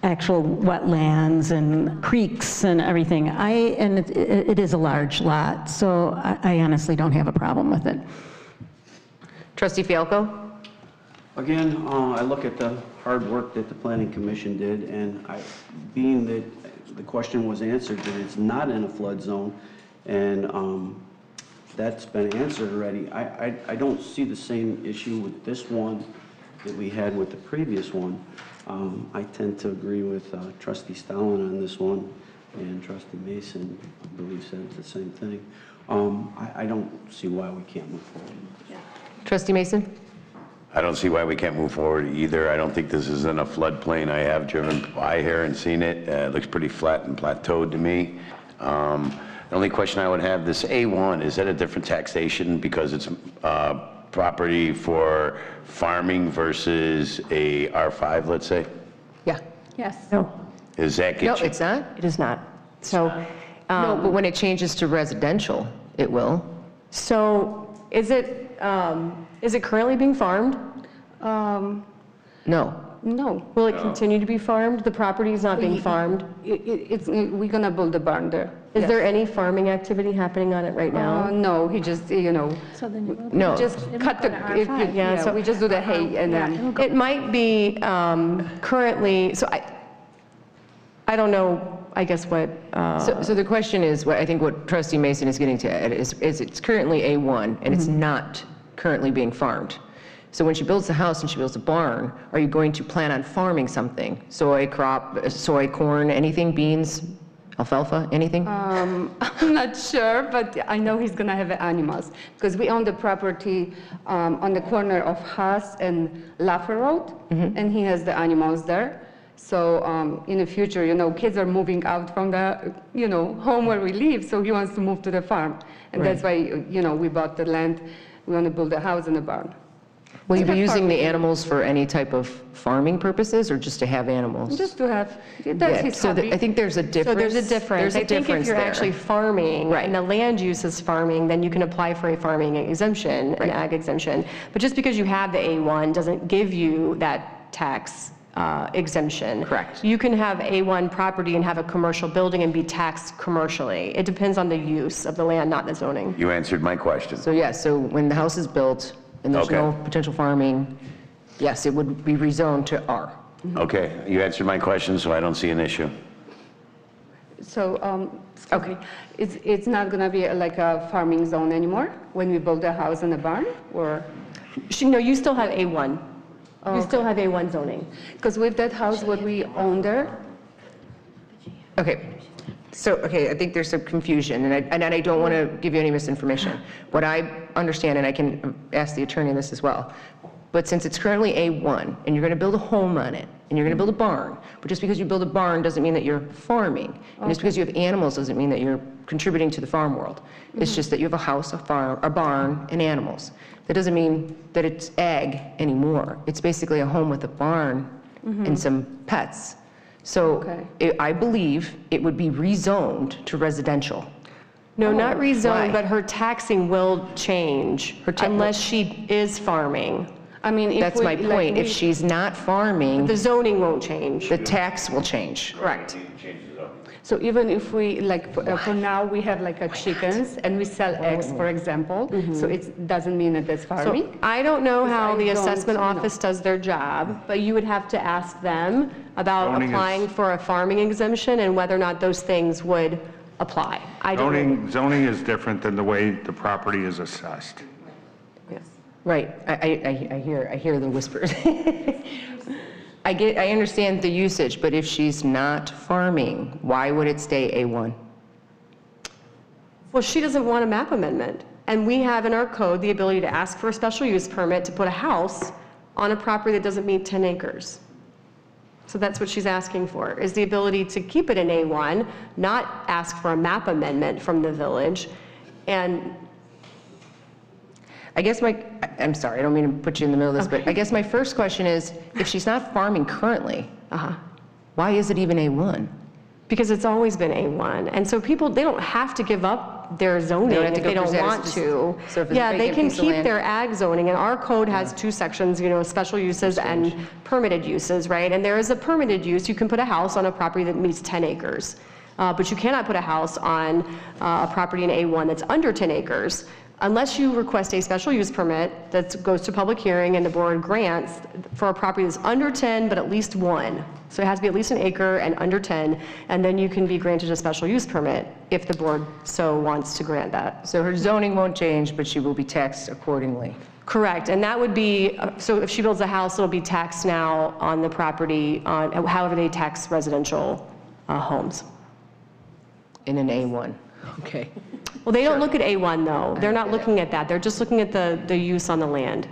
actual wetlands and creeks and everything. It is a large lot, so I honestly don't have a problem with it. Trustee Fialco? Again, I look at the hard work that the Planning Commission did, and being that the question was answered that it's not in a flood zone, and that's been answered already. I don't see the same issue with this one that we had with the previous one. I tend to agree with Trustee Stalin on this one, and Trustee Mason, I believe, said the same thing. I don't see why we can't move forward. Trustee Mason? I don't see why we can't move forward either. I don't think this is in a floodplain. I have driven by here and seen it. It looks pretty flat and plateaued to me. The only question I would have, this A1, is that a different taxation because it's property for farming versus a R5, let's say? Yeah. Yes. No. Does that No, get you? it's not? It is not. So, No, but when it changes to residential, it will. so is it currently being farmed? No. No. Will it continue to be farmed? The property is not being farmed. We're gonna build a barn there. Is there any farming activity happening on it right now? No, he just, So then you will. No. just It'll cut go the, to R5. Yeah, so we just do the hay and Yeah, then. it'll go- It might be currently, so I don't know, I guess what, So the question is, I think what Trustee Mason is getting to is it's currently A1, and it's not currently being farmed. So when she builds the house and she builds a barn, are you going to plan on farming something? Soy, corn, anything, beans, alfalfa, anything? I'm not sure, but I know he's gonna have animals, because we own the property on the corner of Haas and Laffer Road, and he has the animals there. So in the future, kids are moving out from the, home where we live, so he wants to move to the farm. And that's why, we bought the land. We want to build a house and a barn. Will you be using the animals for any type of farming purposes, or just to have animals? Just to have, that's his So hobby. I think there's a difference. So there's a difference. I think if you're actually farming and the land use is farming, then you can apply for a farming exemption, an ag exemption. But just because you have the A1 doesn't give you that tax exemption. Correct. You can have A1 property and have a commercial building and be taxed commercially. It depends on the use of the land, not the zoning. You answered my question. So yes, so when the house is built and there's no potential farming, yes, it would be rezoned to R. Okay, you answered my question, so I don't see an issue. So, it's not gonna be like a farming zone anymore when we build a house and a barn, or? No, you still have A1. You still have A1 zoning. Because with that house, what we own there, Okay, so, I think there's some confusion, and I don't want to give you any misinformation. What I understand, and I can ask the attorney this as well, but since it's currently A1, and you're going to build a home on it, and you're going to build a barn, but just because you build a barn doesn't mean that you're farming, and just because you have animals doesn't mean that you're contributing to the farm world. It's just that you have a house, a farm, a barn, and animals. That doesn't mean that it's ag anymore. It's basically a home with a barn and some pets. So I believe it would be rezoned to residential. No, not rezoned, Why? but her taxing will change unless she is farming. I mean, if That's we, my like, point. If she's not farming, The zoning won't change. the tax will change. Correct. So even if we, like, for now, we have like a chickens and we sell eggs, for example, so it doesn't mean that that's farming? So I don't know how the I don't assessment know. office does their job, but you would have to ask them about Zoning is- applying for a farming exemption and whether or not those things would apply. I don't know. Zoning is different than the way the property is assessed. Right, I hear the whispers. I understand the usage, but if she's not farming, why would it stay A1? Well, she doesn't want a map amendment. And we have in our code the ability to ask for a special use permit to put a house on a property that doesn't meet 10 acres. So that's what she's asking for, is the ability to keep it in A1, not ask for a map amendment from the village. And I guess I'm sorry, I don't mean to put you in the middle of this, but I guess my first question is, if she's not farming currently, why is it even A1? because it's always been A1. And so people, they don't have to give up their zoning don't have to if go they don't present, want it's to. just- so if it's a Yeah, they vacant can piece of keep land- their ag zoning, and our code has two sections, special uses and permitted uses, right? And there is a permitted use, you can put a house on a property that meets 10 acres. But you cannot put a house on a property in A1 that's under 10 acres unless you request a special use permit that goes to public hearing and the board grants for a property that's under 10 but at least 1. So it has to be at least an acre and under 10, and then you can be granted a special use permit if the board so wants to grant that. So her zoning won't change, but she will be taxed accordingly. Correct, and that would be, so if she builds a house, it'll be taxed now on the property, on however they tax residential homes. In an A1, okay. Well, they don't look at A1 though. They're not looking at that. They're just looking at the use on the land.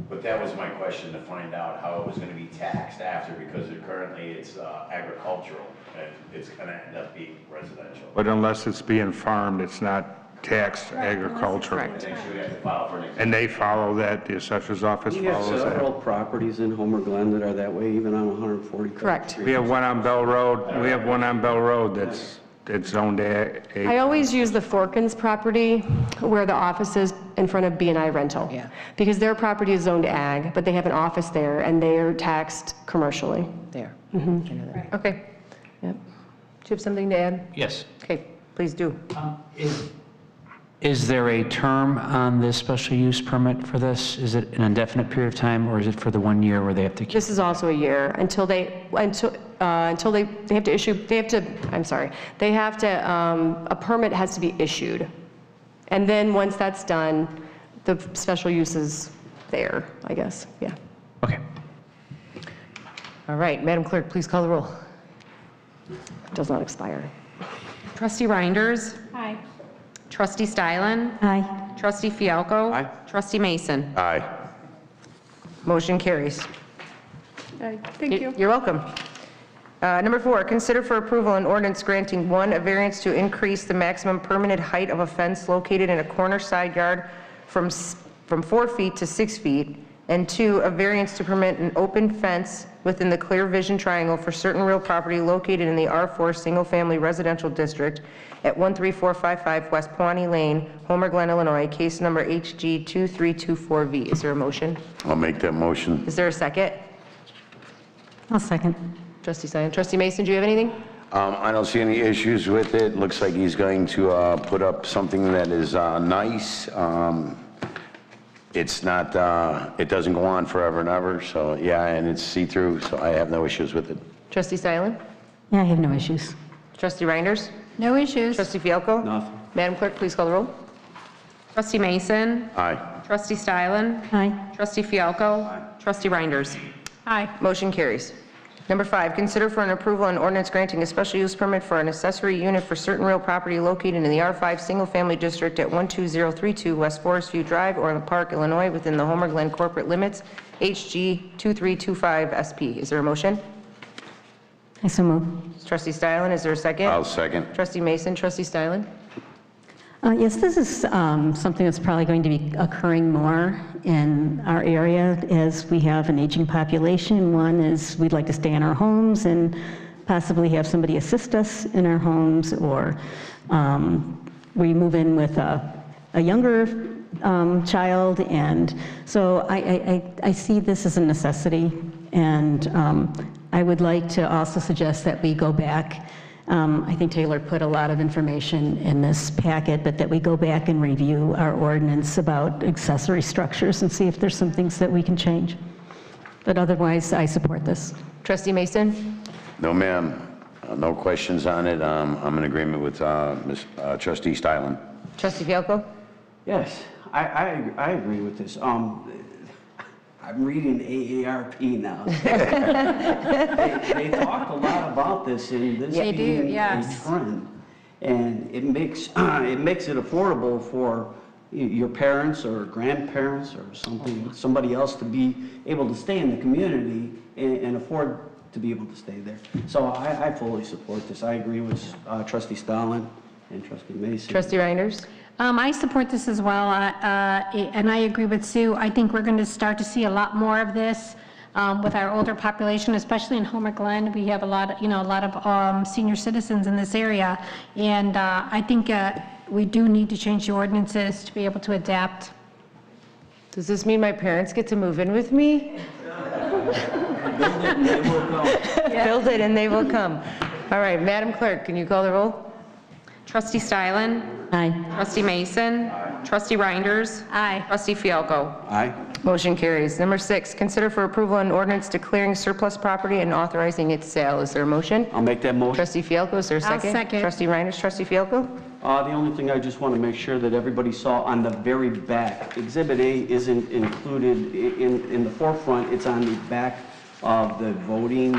But that was my question, to find out how it was going to be taxed after, because currently it's agricultural, and it's going to end up being residential. But unless it's being farmed, it's not taxed agricultural. And then she would have to file for an exemption. And they follow that, the assessor's office We have follows several that. properties in Homer Glen that are that way, even on 140. Correct. We have one on Bell Road, that's zoned A. I always use the Forkins property where the office is in front of B&I Rental. Yeah. Because their property is zoned ag, but they have an office there and they are taxed commercially. There. I know that. Okay. Yep. Do you have something to add? Yes. Okay, please do. Is there a term on this special use permit for this? Is it an indefinite period of time, or is it for the 1 year where they have to keep? This is also a year until they have to issue, a permit has to be issued. And then once that's done, the special uses there, I guess, yeah. Okay. All right, Madam Clerk, please call the roll. Does not expire. Trustee Reinders? Aye. Trustee Stylen? Aye. Trustee Fialko? Aye. Trustee Mason? Aye. Motion carries. Thank you. You're welcome. Number 4, consider for approval an ordinance granting 1, a variance to increase the maximum permitted height of a fence located in a corner side yard from 4 feet to 6 feet, and 2, a variance to permit an open fence within the clear vision triangle for certain real property located in the R4 Single Family Residential District at 13455 West Pawnee Lane, Homer Glen, Illinois, case number HG 2324V. Is there a motion? I'll make that motion. Is there a second? I'll second. Trustee Stein. Trustee Mason, do you have anything? I don't see any issues with it. Looks like he's going to put up something that is nice. It's not, it doesn't go on forever and ever, so yeah, and it's see-through, so I have no issues with it. Trustee Stylen? Yeah, I have no issues. Trustee Reinders? No issues. Trustee Fialko? Nothing. Madam Clerk, please call the roll. Trustee Mason? Aye. Trustee Stylen? Aye. Trustee Fialko? Trustee Reinders? Aye. Motion carries. Number 5, consider for an approval an ordinance granting a special use permit for an accessory unit for certain real property located in the R5 Single Family District at 12032 West Forest View Drive, Orland Park, Illinois, within the Homer Glen corporate limits, HG 2325 SP. Is there a motion? I so move. Trustee Stylen, is there a second? I'll second. Trustee Mason, Trustee Stylen? Yes, this is something that's probably going to be occurring more in our area as we have an aging population. One is we'd like to stay in our homes and possibly have somebody assist us in our homes, or we move in with a younger child. And so I see this as a necessity, and I would like to also suggest that we go back. I think Taylor put a lot of information in this packet, but that we go back and review our ordinance about accessory structures and see if there's some things that we can change. But otherwise, I support this. Trustee Mason? No, ma'am. No questions on it. I'm in agreement with Trustee Stylen. Trustee Fialko? Yes, I agree with this. I'm reading AARP now. They talk a lot about this, and this They do, being yes. a trend. And it makes it affordable for your parents or grandparents or somebody else to be able to stay in the community and afford to be able to stay there. So I fully support this. I agree with Trustee Stalin and Trustee Mason. Trustee Reinders? I support this as well, and I agree with Sue. I think we're going to start to see a lot more of this with our older population, especially in Homer Glen. We have a lot of senior citizens in this area, and I think we do need to change the ordinances to be able to adapt. Does this mean my parents get to move in with me? Build it and they will come. All right, Madam Clerk, can you call the roll? Trustee Stylen? Aye. Trustee Mason? Trustee Reinders? Aye. Trustee Fialko? Aye. Motion carries. Number 6, consider for approval an ordinance declaring surplus property and authorizing its sale. Is there a motion? I'll make that motion. Trustee Fialko, is there a I'll second? second. Trustee Reinders, Trustee Fialko? The only thing I just want to make sure that everybody saw on the very back, Exhibit A isn't included in the forefront, it's on the back of the voting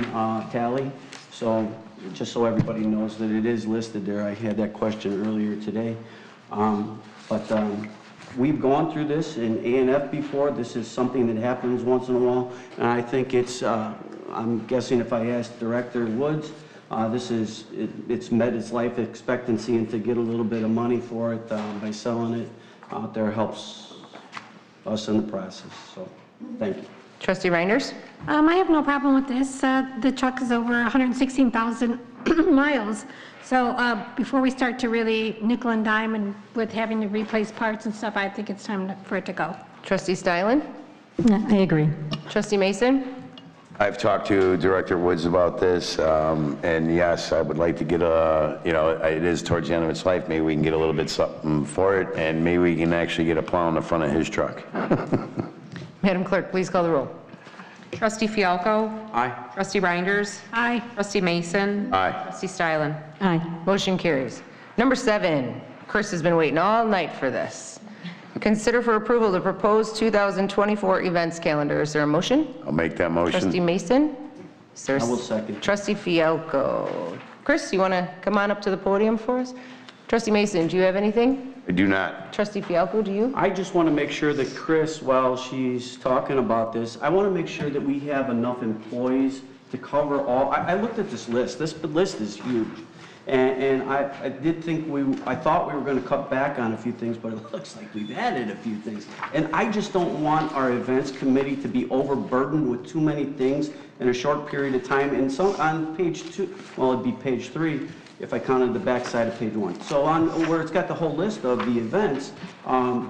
tally. So just so everybody knows that it is listed there. I had that question earlier today. We've gone through this in A&F before. This is something that happens once in a while. And I think it's, I'm guessing if I asked Director Woods, it's met its life expectancy, and to get a little bit of money for it by selling it out there helps us in the process. So thank you. Trustee Reinders? I have no problem with this. The truck is over 116,000 miles. So before we start to really nickel and dime and with having to replace parts and stuff, I think it's time for it to go. Trustee Stylen? Yeah, I agree. Trustee Mason? I've talked to Director Woods about this, and yes, I would like to get it is towards the end of its life. Maybe we can get a little bit something for it, and maybe we can actually get a plow in the front of his truck. Madam Clerk, please call the roll. Trustee Fialko? Aye. Trustee Reinders? Aye. Trustee Mason? Aye. Trustee Stylen? Aye. Motion carries. Number 7, Chris has been waiting all night for this. Consider for approval the proposed 2024 events calendar. Is there a motion? I'll make that Trustee motion. Mason? Is there I will second. Trustee Fialko. Chris, you want to come on up to the podium for us? Trustee Mason, do you have anything? I do not. Trustee Fialko, do you? I just want to make sure that Chris, while she's talking about this, I want to make sure that we have enough employees to cover all, I looked at this list. This list is huge. And I did think I thought we were going to cut back on a few things, but it looks like we've added a few things. And I just don't want our events committee to be overburdened with too many things in a short period of time. And so on page 2, well, it'd be page 3 if I counted the back side of page 1. So on where it's got the whole list of the events,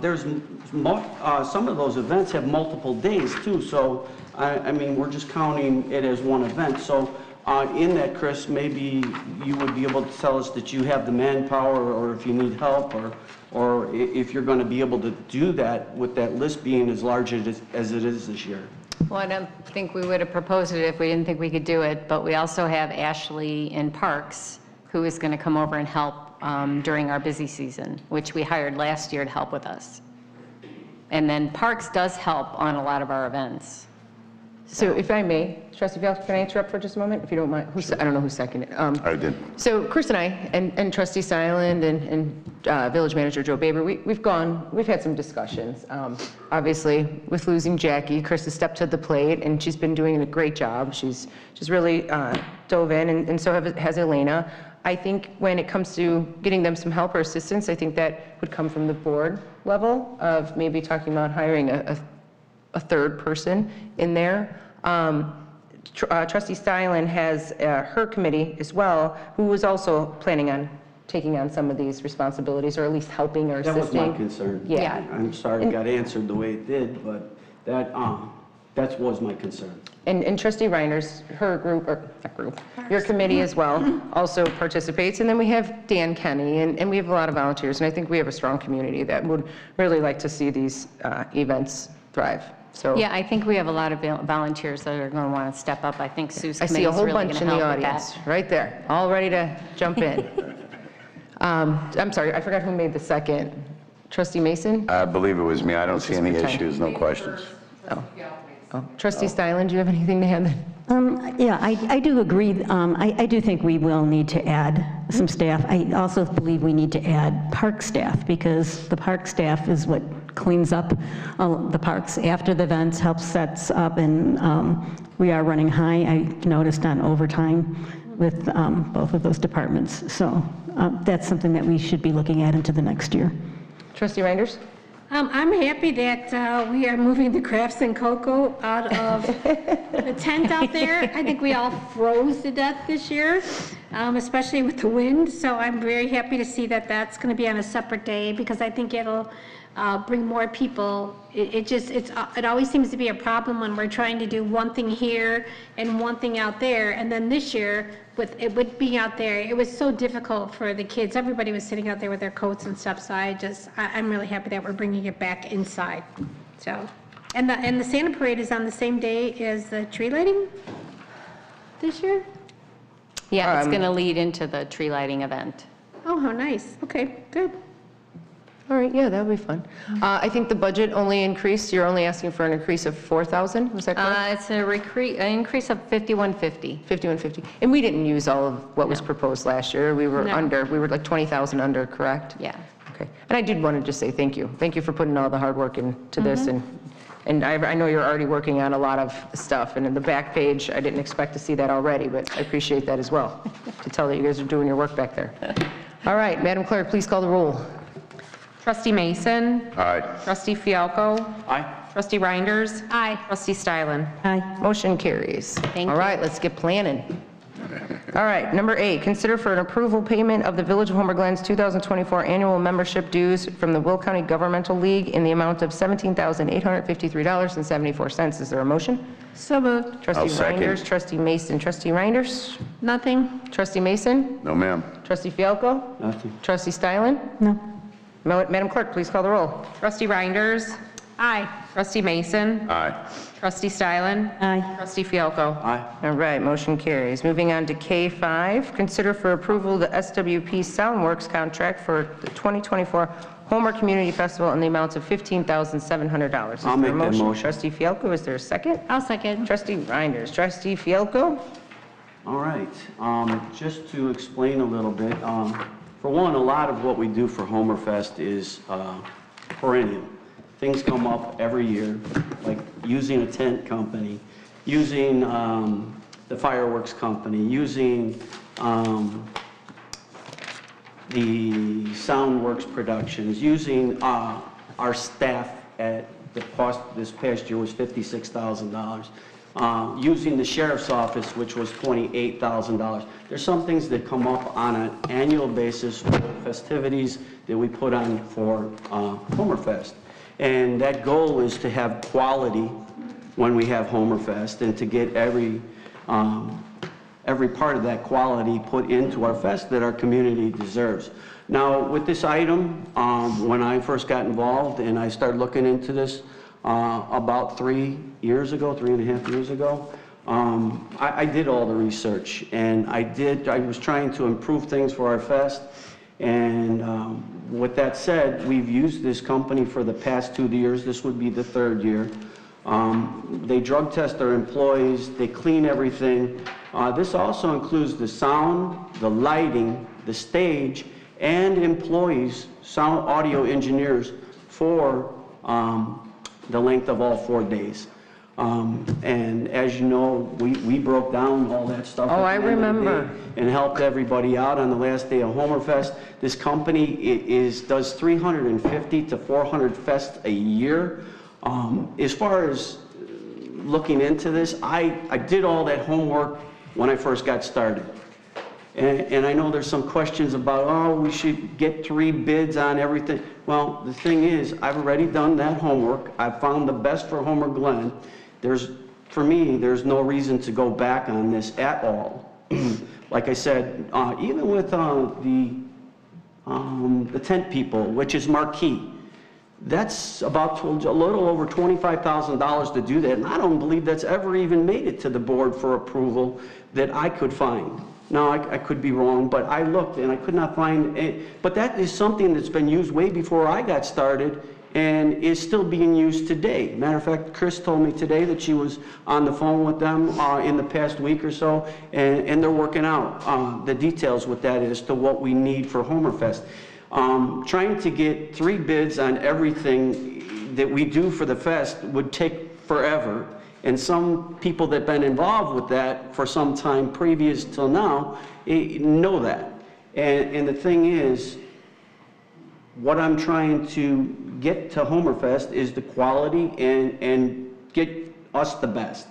there's some of those events have multiple days too. So I mean, we're just counting it as one event. So in that, Chris, maybe you would be able to tell us that you have the manpower, or if you need help, or if you're going to be able to do that with that list being as large as it is this year. Well, I don't think we would have proposed it if we didn't think we could do it, but we also have Ashley in Parks, who is going to come over and help during our busy season, which we hired last year to help with us. And then Parks does help on a lot of our events. So if I may, Trustee Fialko, can I interrupt for just a moment, if you don't mind? I don't know who seconded it. I did. So Chris and I, and Trustee Seiland and Village Manager Joe Baber, we've had some discussions. Obviously, with losing Jackie, Chris has stepped to the plate, and she's been doing a great job. She's really dove in, and so has Elena. I think when it comes to getting them some help or assistance, I think that would come from the board level of maybe talking about hiring a third person in there. Trustee Stylen has her committee as well, who was also planning on taking on some of these responsibilities, or at least helping or assisting. That was my concern. Yeah. I'm sorry it got answered the way it did, but that was my concern. And Trustee Reiner's, her group, or not group, your committee as well, also participates. And then we have Dan Kenny, and we have a lot of volunteers, and I think we have a strong community that would really like to see these events thrive. So Yeah, I think we have a lot of volunteers that are going to want to step up. I think Sue's I committee see a is whole really going bunch to in the help with audience, that. right there, all ready to jump in. I'm sorry, I forgot who made the second. Trustee Mason? I believe it was me. I don't see any pretend. issues, no questions. Oh. Trustee Stylen, do you have anything to add then? Yeah, I do agree. I do think we will need to add some staff. I also believe we need to add park staff, because the park staff is what cleans up the parks after the events, helps sets up, and we are running high, I noticed, on overtime with both of those departments. So that's something that we should be looking at into the next year. Trustee Reinders? I'm happy that we are moving the crafts and cocoa out of the tent out there. I think we all froze to death this year, especially with the wind. So I'm very happy to see that that's going to be on a separate day, because I think it'll bring more people. It always seems to be a problem when we're trying to do one thing here and one thing out there. And then this year, with being out there, it was so difficult for the kids. Everybody was sitting out there with their coats and stuff. So I'm really happy that we're bringing it back inside. So, and the Santa Parade is on the same day as the tree lighting this year? Yeah, it's going to lead into the tree lighting event. Oh, how nice. Okay, good. All right, yeah, that would be fun. I think the budget only increased, you're only asking for an increase of 4,000, was that correct? It's an increase of 5150. 5150. And we didn't use all of what was proposed last year. We were under, we were like 20,000 under, correct? Yeah. Okay. And I did want to just say thank you. Thank you for putting all the hard work into this. And I know you're already working on a lot of stuff. And in the back page, I didn't expect to see that already, but I appreciate that as well, to tell that you guys are doing your work back there. All right, Madam Clerk, please call the roll. Trustee Mason. Aye. Trustee Fialko. Aye. Trustee Reinders. Aye. Trustee Stylen. Aye. Motion carries. Thank All you. right, let's get planning. All right, number 8, consider for an approval payment of the Village of Homer Glen's 2024 annual membership dues from the Will County Governmental League in the amount of $17,853.74. Is there a motion? So moved. Trustee I'll second. Reinders, Trustee Mason, Trustee Reinders, Nothing? Trustee Mason, No, ma'am. Trustee Fialko, Nothing. Trustee Stylen. No. Madam Clerk, please call the roll. Trustee Reinders. Aye. Trustee Mason. Aye. Trustee Stylen. Aye. Trustee Fielko. Aye. All right, motion carries. Moving on to K5, consider for approval the SWP Soundworks contract for the 2024 Homer Community Festival in the amount of $15,700. Is I'll there a make that motion. Trustee Fielko, is there a second? I'll second. Trustee Reinders. Trustee Fielko? All right, just to explain a little bit, for one, a lot of what we do for Homerfest is perennial. Things come up every year, like using a tent company, using the fireworks company, using the Soundworks Productions, using our staff at the cost this past year was $56,000. Using the sheriff's office, which was $28,000. There's some things that come up on an annual basis for festivities that we put on for Homerfest. And that goal is to have quality when we have Homerfest and to get every part of that quality put into our fest that our community deserves. Now, with this item, when I first got involved and I started looking into this, about 3 years ago, 3.5 years ago, I did all the research, and I was trying to improve things for our fest. And with that said, we've used this company for the past 2 years. This would be the 3rd year. They drug test their employees, they clean everything. This also includes the sound, the lighting, the stage, and employees, sound audio engineers for the length of all 4 days. And as you know, we broke down all that stuff. Oh, I at the end of the remember. day and helped everybody out on the last day of Homerfest. This company does 350 to 400 fests a year. As far as looking into this, I did all that homework when I first got started. And I know there's some questions about, oh, we should get 3 bids on everything. Well, the thing is, I've already done that homework. I've found the best for Homer Glen. For me, there's no reason to go back on this at all. Like I said, even with the tent people, which is Marquee, that's about a little over $25,000 to do that. And I don't believe that's ever even made it to the board for approval that I could find. Now, I could be wrong, but I looked and I could not find it. But that is something that's been used way before I got started and is still being used today. Matter of fact, Chris told me today that she was on the phone with them in the past week or so, and they're working out the details with that as to what we need for Homerfest. Trying to get 3 bids on everything that we do for the fest would take forever. And some people that have been involved with that for some time previous till now know that. And the thing is, what I'm trying to get to Homerfest is the quality and get us the best.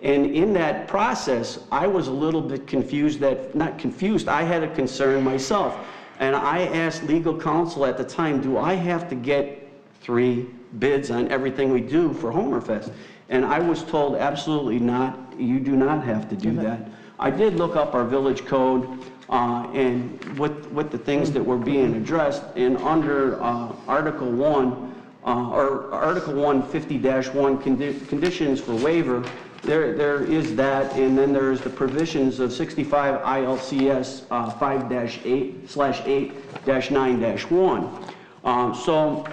And in that process, I was a little bit confused not confused, I had a concern myself. And I asked legal counsel at the time, do I have to get 3 bids on everything we do for Homerfest? And I was told, absolutely not, you do not have to do that. I did look up our village code and with the things that were being addressed, and under Article 1, or Article 150-1, conditions for waiver, there is that, and then there's the provisions of 65 ILCS 5-8/8-9-1. So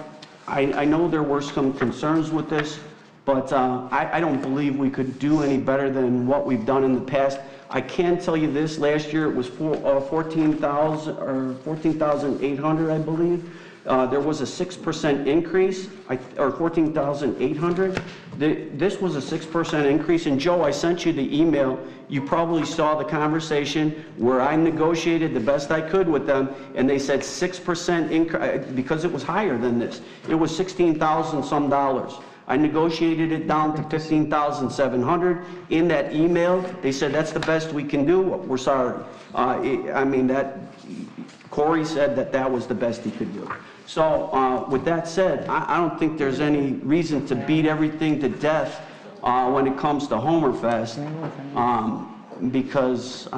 I know there were some concerns with this, but I don't believe we could do any better than what we've done in the past. I can tell you this, last year it was 14,000 or 14,800, I believe. There was a 6% increase, or 14,800. This was a 6% increase. And Joe, I sent you the email. You probably saw the conversation where I negotiated the best I could with them, and they said 6% increase, because it was higher than this. It was $16,000 some dollars. I negotiated it down to $15,700. In that email, they said, that's the best we can do. We're sorry. I mean, Corey said that was the best he could do. So with that said, I don't think there's any reason to beat everything to death when it comes to Homerfest, because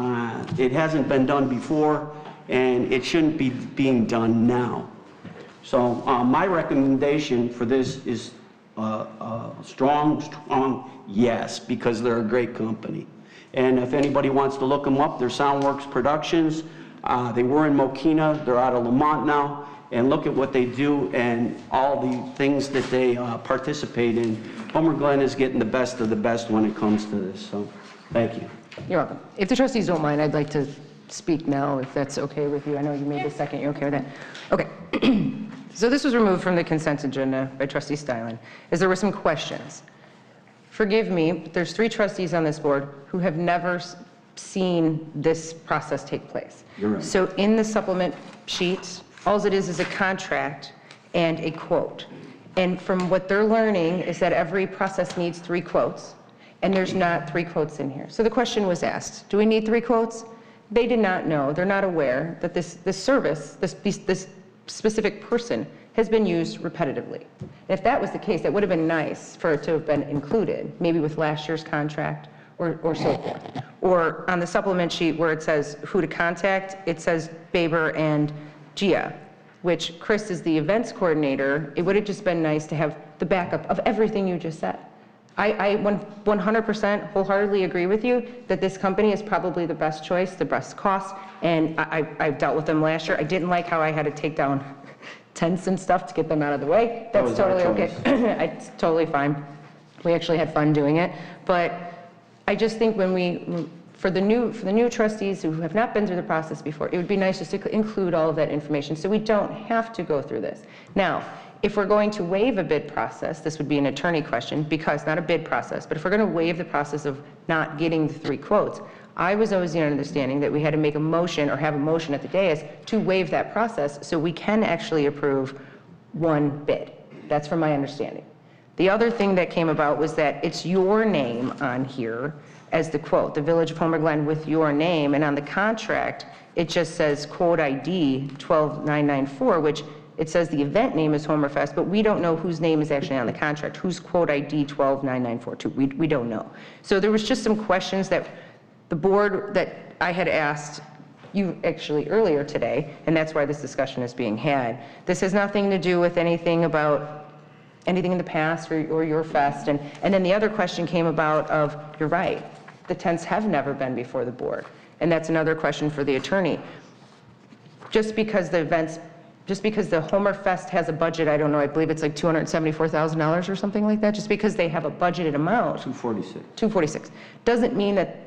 it hasn't been done before, and it shouldn't be being done now. So my recommendation for this is strong yes, because they're a great company. And if anybody wants to look them up, they're Soundworks Productions. They were in Mokina, they're out of Lamont now, and look at what they do and all the things that they participate in. Homer Glen is getting the best of the best when it comes to this, so thank you. You're welcome. If the trustees don't mind, I'd like to speak now, if that's okay with you. I know you made the second. You okay with that? Okay. So this was removed from the consent agenda by Trustee Steilen, as there were some questions. Forgive me, but there's 3 trustees on this board who have never seen this process take place. You're right. So in the supplement sheet, all it is a contract and a quote. And from what they're learning is that every process needs 3 quotes, and there's not 3 quotes in here. So the question was asked, do we need 3 quotes? They did not know, they're not aware that this service, this specific person has been used repetitively. If that was the case, that would have been nice for it to have been included, maybe with last year's contract or so forth. Or on the supplement sheet where it says who to contact, it says Baber and Gia, which Chris is the events coordinator. It would have just been nice to have the backup of everything you just said. I 100% wholeheartedly agree with you that this company is probably the best choice, the best cost, and I've dealt with them last year. I didn't like how I had to take down tents and stuff to get them out of the way. That's totally okay. It's totally fine. We actually had fun doing it, but I just think when for the new trustees who have not been through the process before, it would be nice just to include all of that information so we don't have to go through this. Now, if we're going to waive a bid process, this would be an attorney question, because not a bid process, but if we're going to waive the process of not getting the 3 quotes, I was always the understanding that we had to make a motion or have a motion at the dais to waive that process so we can actually approve 1 bid. That's from my understanding. The other thing that came about was that it's your name on here as the quote, the Village of Homer Glen with your name, and on the contract, it just says quote ID 12994, which it says the event name is Homerfest, but we don't know whose name is actually on the contract, whose quote ID 12994 we don't know. So there was just some questions that the board that I had asked you actually earlier today, and that's why this discussion is being had. This has nothing to do with anything about anything in the past or your fest. And then the other question came about of, you're right, the tents have never been before the board. And that's another question for the attorney. Just because the Homerfest has a budget, I don't know, I believe it's like $274,000 or something like that, just because they have a budgeted amount. 246. Doesn't mean that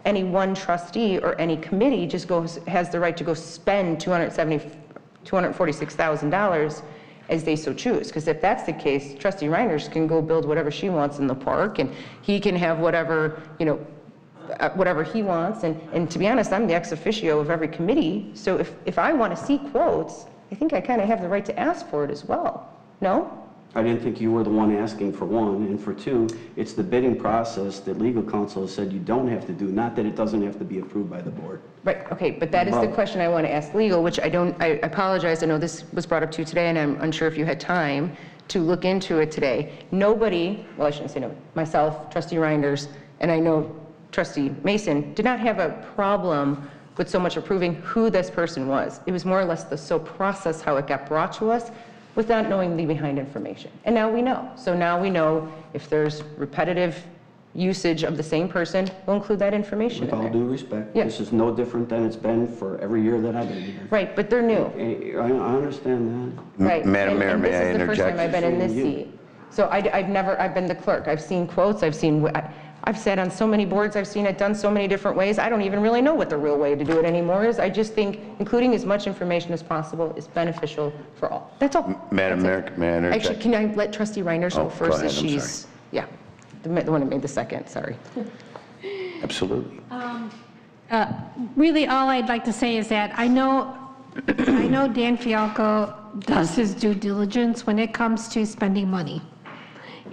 any one trustee or any committee just has the right to go spend $246,000 as they so choose. Because if that's the case, Trustee Reiners can go build whatever she wants in the park, and he can have whatever, whatever he wants. And to be honest, I'm the ex officio of every committee. So if I want to see quotes, I think I kind of have the right to ask for it as well. No? I didn't think you were the one asking for 1, and for 2, it's the bidding process that legal counsel has said you don't have to do, not that it doesn't have to be approved by the board. Right, okay, but that is the question I want to ask legal, which I apologize, I know this was brought up to you today, and I'm unsure if you had time to look into it today. Nobody, well, I shouldn't say nobody, myself, Trustee Reinders, and I know Trustee Mason, did not have a problem with so much approving who this person was. It was more or less the process, how it got brought to us, without knowing the behind information. And now we know. So now we know if there's repetitive usage of the same person, we'll include that information in With all there. due respect, Yeah. this is no different than it's been for every year that I've been here. Right, but they're new. I understand that. Right. Madam Mayor, And may I this is the first interject? time I've been in this seat. So I've been the clerk. I've seen quotes, I've sat on so many boards, I've seen it done so many different ways. I don't even really know what the real way to do it anymore is. I just think including as much information as possible is beneficial for all. That's all. Madam Mayor, may I interject? Actually, can I let Trustee Reiners Oh, go go first? ahead, As I'm she's, yeah, the one that made the second, sorry. Absolutely. Really, all I'd like to say is that I know Dan Fialco does his due diligence when it comes to spending money.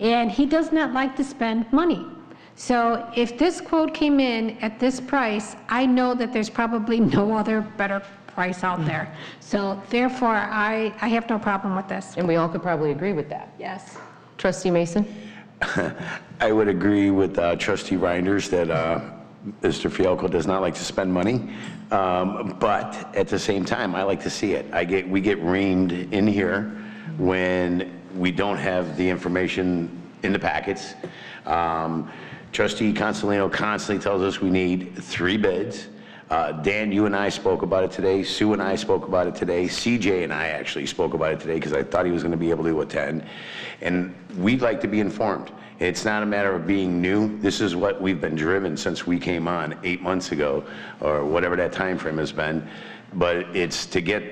And he does not like to spend money. So if this quote came in at this price, I know that there's probably no other better price out there. So therefore, I have no problem with this. And we all could probably agree with that. Yes. Trustee Mason? I would agree with Trustee Reinders that Mr. Fialco does not like to spend money, but at the same time, I like to see it. We get reamed in here when we don't have the information in the packets. Trustee Consolino constantly tells us we need 3 bids. Dan, you and I spoke about it today. Sue and I spoke about it today. CJ and I actually spoke about it today because I thought he was going to be able to attend. And we'd like to be informed. It's not a matter of being new. This is what we've been driven since we came on 8 months ago, or whatever that time frame has been. But it's to get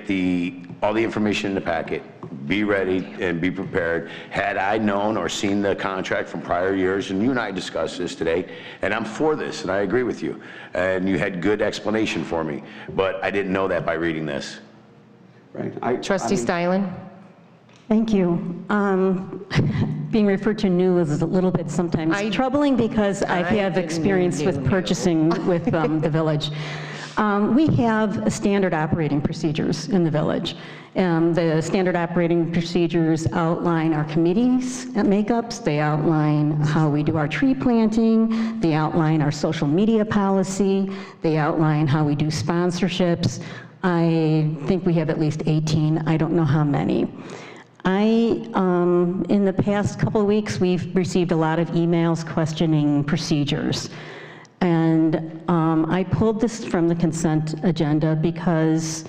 all the information in the packet, be ready and be prepared. Had I known or seen the contract from prior years, and you and I discussed this today, and I'm for this, and I agree with you, and you had good explanation for me, but I didn't know that by reading this. Right. Trustee Steilen? Thank you. Being referred to new is a little bit sometimes troubling because I have experience with purchasing with the village. We have standard operating procedures in the village. The standard operating procedures outline our committees makeups, they outline how we do our tree planting, they outline our social media policy, they outline how we do sponsorships. I think we have at least 18, I don't know how many. In the past couple of weeks, we've received a lot of emails questioning procedures. And I pulled this from the consent agenda because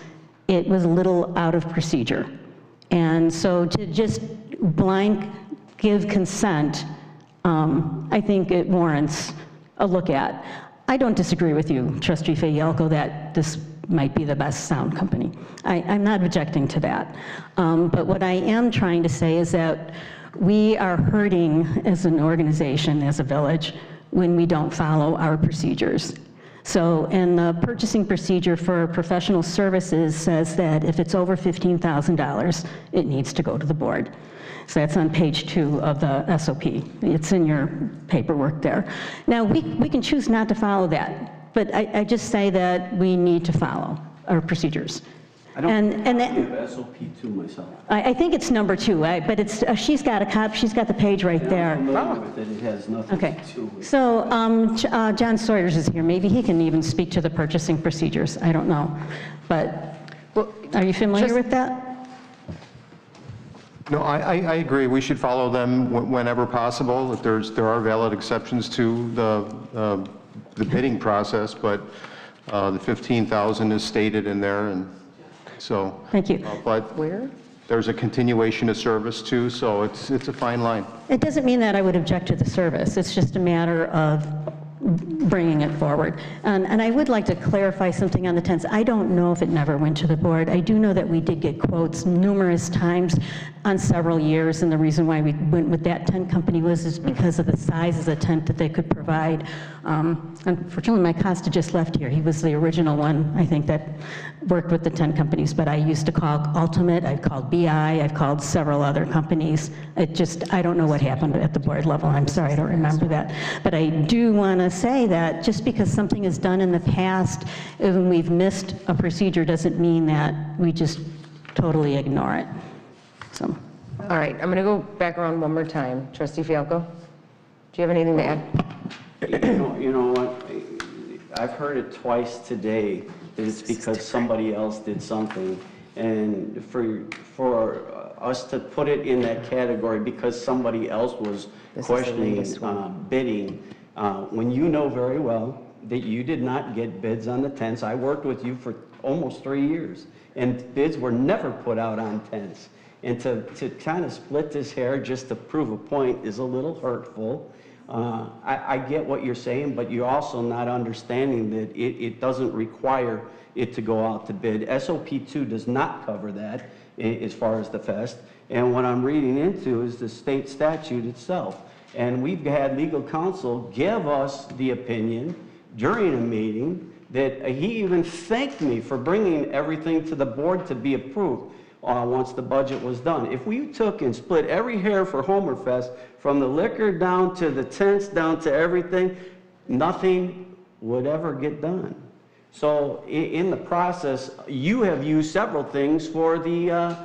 it was a little out of procedure. And so to just blank give consent, I think it warrants a look at. I don't disagree with you, Trustee Fayelko, that this might be the best sound company. I'm not objecting to that. But what I am trying to say is that we are hurting as an organization, as a village, when we don't follow our procedures. So, and the purchasing procedure for professional services says that if it's over $15,000, it needs to go to the board. So that's on page 2 of the SOP. It's in your paperwork there. Now, we can choose not to follow that, but I just say that we need to follow our procedures. I don't have SOP 2 myself. I think it's number 2, but it's she's got a copy. She's got the page right there. I'm familiar with it. It has nothing Okay. to do with it. So John Sawyers is here. Maybe he can even speak to the purchasing procedures. I don't know, but are you familiar with that? No, I agree. We should follow them whenever possible. If there are valid exceptions to the bidding process, but the 15,000 is stated in there, and so. Thank you. But Where? there's a continuation of service too, so it's a fine line. It doesn't mean that I would object to the service. It's just a matter of bringing it forward. And I would like to clarify something on the tents. I don't know if it never went to the board. I do know that we did get quotes numerous times on several years, and the reason why we went with that tent company was because of the size of the tent that they could provide. Unfortunately, my Costa just left here. He was the original one, I think, that worked with the tent companies, but I used to call Ultimate, I've called BI, I've called several other companies. I don't know what happened at the board level. I'm sorry, I don't remember that. But I do want to say that just because something is done in the past, and we've missed a procedure, doesn't mean that we just totally ignore it. So. All right, I'm going to go back around one more time. Trustee Fialko, do you have anything to add? You know what? I've heard it twice today that it's because somebody else did something. And for us to put it in that category because somebody else was questioning bidding, when you know very well that you did not get bids on the tents. I worked with you for almost 3 years, and bids were never put out on tents. And to kind of split this hair just to prove a point is a little hurtful. I get what you're saying, but you're also not understanding that it doesn't require it to go out to bid. SOP 2 does not cover that as far as the fest. And what I'm reading into is the state statute itself. And we've had legal counsel give us the opinion during a meeting that he even thanked me for bringing everything to the board to be approved once the budget was done. If we took and split every hair for Homerfest, from the liquor down to the tents, down to everything, nothing would ever get done. So in the process, you have used several things for the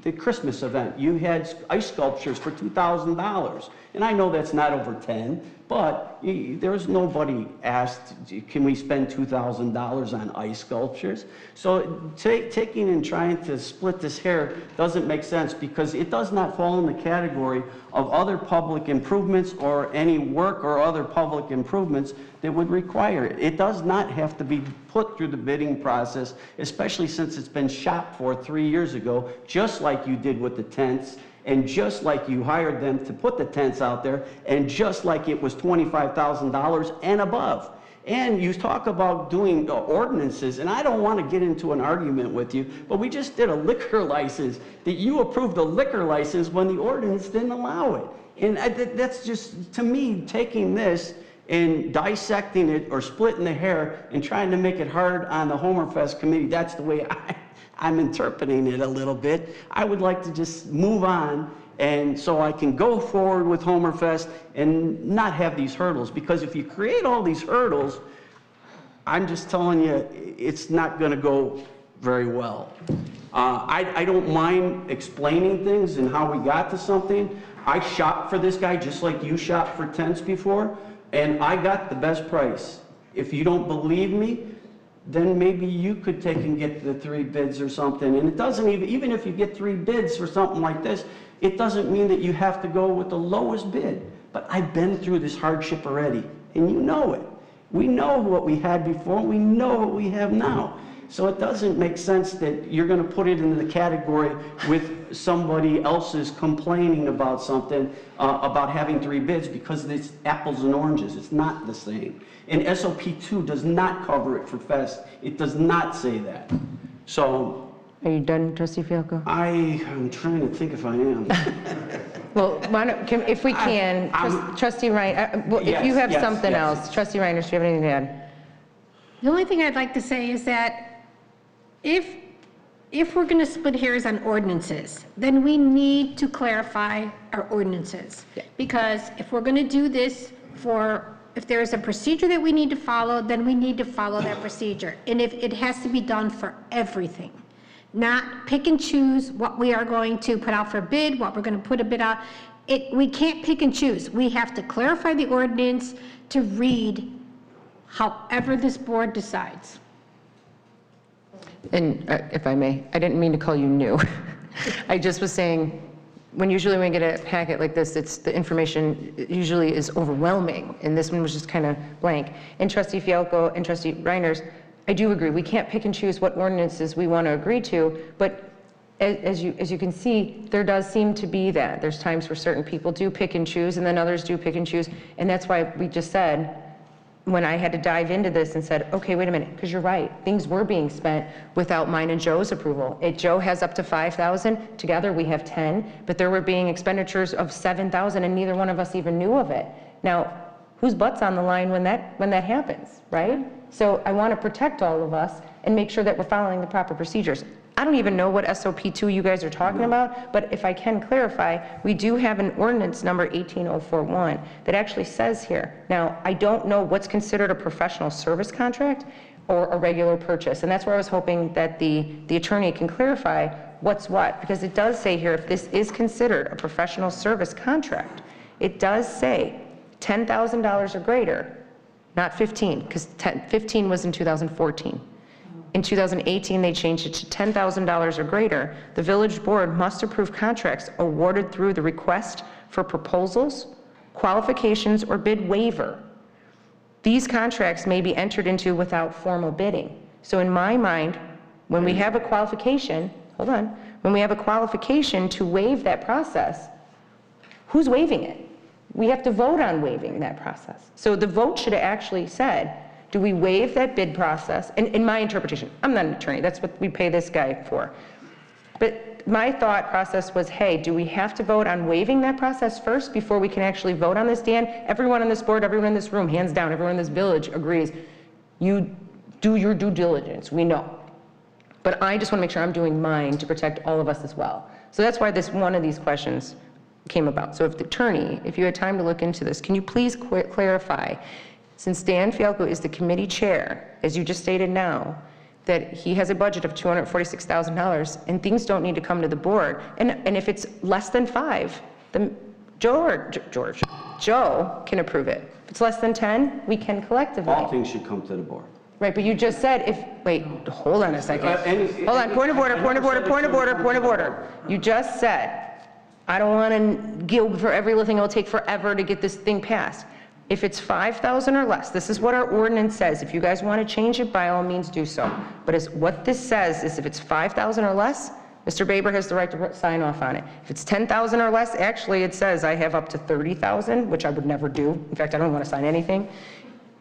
the Christmas event. You had ice sculptures for $2,000. And I know that's not over 10, but there's nobody asked, can we spend $2,000 on ice sculptures? So taking and trying to split this hair doesn't make sense, because it does not fall in the category of other public improvements or any work or other public improvements that would require it. It does not have to be put through the bidding process, especially since it's been shopped for 3 years ago, just like you did with the tents, and just like you hired them to put the tents out there, and just like it was $25,000 and above. And you talk about doing ordinances, and I don't want to get into an argument with you, but we just did a liquor license, that you approved a liquor license when the ordinance didn't allow it. And that's just, to me, taking this and dissecting it or splitting the hair and trying to make it hard on the Homerfest committee. That's the way I'm interpreting it a little bit. I would like to just move on, and so I can go forward with Homerfest and not have these hurdles, because if you create all these hurdles, I'm just telling you, it's not going to go very well. I don't mind explaining things and how we got to something. I shopped for this guy just like you shopped for tents before, and I got the best price. If you don't believe me, then maybe you could take and get the 3 bids or something. And it doesn't even if you get 3 bids for something like this, it doesn't mean that you have to go with the lowest bid. But I've been through this hardship already, and you know it. We know what we had before, we know what we have now. So it doesn't make sense that you're going to put it into the category with somebody else's complaining about something, about having 3 bids, because it's apples and oranges. It's not the same. And SOP 2 does not cover it for Fest. It does not say that. So. Are you done, Trustee Fialko? I'm trying to think if I am. Well, if we can, Trustee Reiner, if you have something else, Trustee Reiner, do you have anything to add? The only thing I'd like to say is that if we're going to split hairs on ordinances, then we need to clarify our ordinances. Because if we're going to do this if there is a procedure that we need to follow, then we need to follow that procedure. And if it has to be done for everything, not pick and choose what we are going to put out for bid, what we're going to put a bid out. We can't pick and choose. We have to clarify the ordinance to read however this board decides. And if I may, I didn't mean to call you new. I just was saying, usually when we get a packet like this, the information usually is overwhelming, and this one was just kind of blank. And Trustee Fialko and Trustee Reiners, I do agree, we can't pick and choose what ordinances we want to agree to, but as you can see, there does seem to be that. There's times where certain people do pick and choose, and then others do pick and choose, and that's why we just said, when I had to dive into this and said, okay, wait a minute, because you're right, things were being spent without mine and Joe's approval. Joe has up to 5,000, together we have 10, but there were being expenditures of 7,000 and neither one of us even knew of it. Now, whose butt's on the line when that happens, right? So I want to protect all of us and make sure that we're following the proper procedures. I don't even know what SOP 2 you guys are talking about, but if I can clarify, we do have an ordinance number 18041 that actually says here. Now, I don't know what's considered a professional service contract or a regular purchase, and that's where I was hoping that the attorney can clarify what's what, because it does say here if this is considered a professional service contract, it does say $10,000 or greater, not 15, because 15 was in 2014. In 2018, they changed it to $10,000 or greater. The village board must approve contracts awarded through the request for proposals, qualifications, or bid waiver. These contracts may be entered into without formal bidding. So in my mind, when we have a qualification, when we have a qualification to waive that process, who's waiving it? We have to vote on waiving that process. So the vote should have actually said, do we waive that bid process? And in my interpretation, I'm not an attorney, that's what we pay this guy for. But my thought process was, hey, do we have to vote on waiving that process first before we can actually vote on this, Dan? Everyone on this board, everyone in this room, hands down, everyone in this village agrees. You do your due diligence, we know. But I just want to make sure I'm doing mine to protect all of us as well. So that's why one of these questions came about. So if the attorney, if you had time to look into this, can you please clarify, since Dan Fialko is the committee chair, as you just stated now, that he has a budget of $246,000 and things don't need to come to the board. And if it's less than 5, then Joe can approve it. If it's less than 10, we can collectively. All things should come to the board. Right, but you just said wait, hold on a second. Hold on, point of order. You just said, I don't want to go for every little thing, it'll take forever to get this thing passed. If it's 5,000 or less, this is what our ordinance says. If you guys want to change it, by all means do so. But what this says is if it's 5,000 or less, Mr. Baber has the right to sign off on it. If it's 10,000 or less, actually it says I have up to 30,000, which I would never do. In fact, I don't want to sign anything.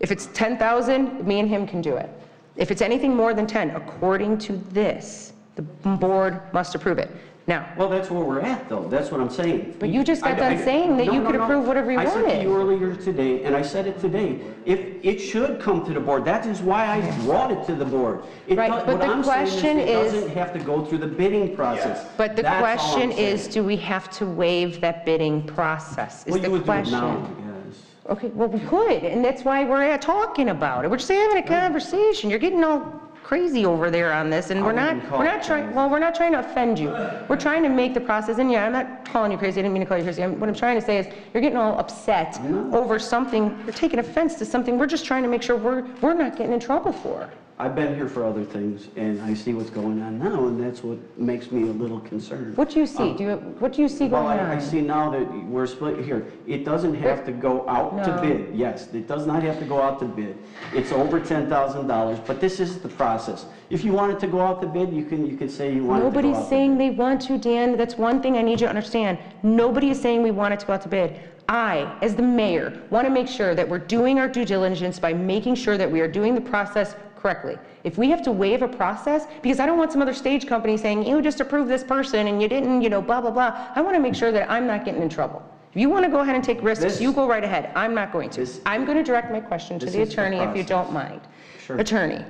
If it's 10,000, me and him can do it. If it's anything more than 10, according to this, the board must approve it. Now. Well, that's where we're at, though. That's what I'm saying. But you just got done saying that you could approve whatever you wanted. I said to you earlier today, and I said it today, if it should come to the board, that is why I brought it to the board. Right, but the question is. It doesn't have to go through the bidding process. But the question is, do we have to waive that bidding process? Well, you would do it now, I guess. Okay, well, we could, and that's why we're talking about it. We're just having a conversation. You're getting all crazy over there on this, and we're not trying to offend you. We're trying to make the process, and yeah, I'm not calling you crazy. I didn't mean to call you crazy. What I'm trying to say is you're getting all upset over something. You're taking offense to something. We're just trying to make sure we're not getting in trouble for. I've been here for other things, and I see what's going on now, and that's what makes me a little concerned. What do you see? What do you see going on? I see now that we're split here. It doesn't have to go out to bid. Yes, it does not have to go out to bid. It's over $10,000, but this is the process. If you want it to go out to bid, you can say you want it to go out to bid. Nobody's saying they want to, Dan. That's one thing I need you to understand. Nobody is saying we want it to go out to bid. I, as the mayor, want to make sure that we're doing our due diligence by making sure that we are doing the process correctly. If we have to waive a process, because I don't want some other stage company saying, you just approved this person and you didn't, blah, blah, blah. I want to make sure that I'm not getting in trouble. If you want to go ahead and take risks, you go right ahead. I'm not going to. I'm going to direct my question to the attorney if you don't mind. Sure. Attorney,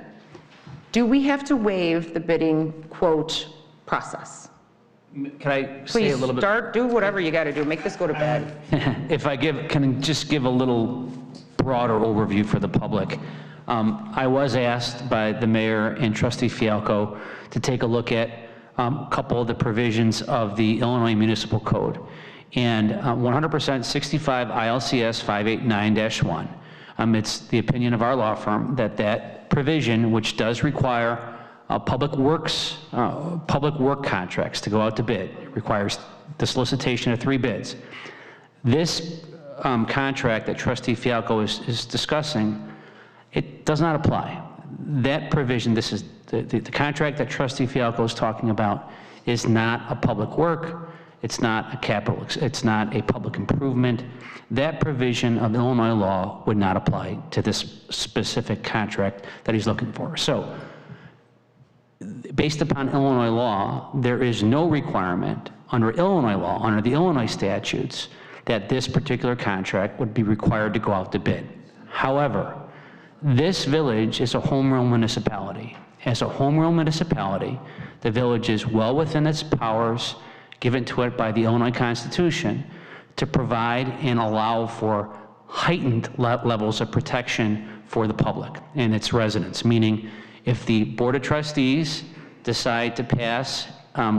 do we have to waive the bidding quote process? Can I say a little bit? Please do whatever you got to do. Make this go to bed. If I can just give a little broader overview for the public. I was asked by the mayor and Trustee Fialco to take a look at a couple of the provisions of the Illinois Municipal Code. And 100% 65 ILCS 589-1. It's the opinion of our law firm that provision, which does require public work contracts to go out to bid, it requires the solicitation of 3 bids. This contract that Trustee Fialco is discussing, it does not apply. That provision, this is the contract that Trustee Fialco is talking about, is not a public work. It's not a capital. It's not a public improvement. That provision of Illinois law would not apply to this specific contract that he's looking for. So, based upon Illinois law, there is no requirement under Illinois law, under the Illinois statutes, that this particular contract would be required to go out to bid. However, this village is a home rule municipality. As a home rule municipality, the village is well within its powers given to it by the Illinois Constitution to provide and allow for heightened levels of protection for the public and its residents. Meaning, if the Board of Trustees decide to pass,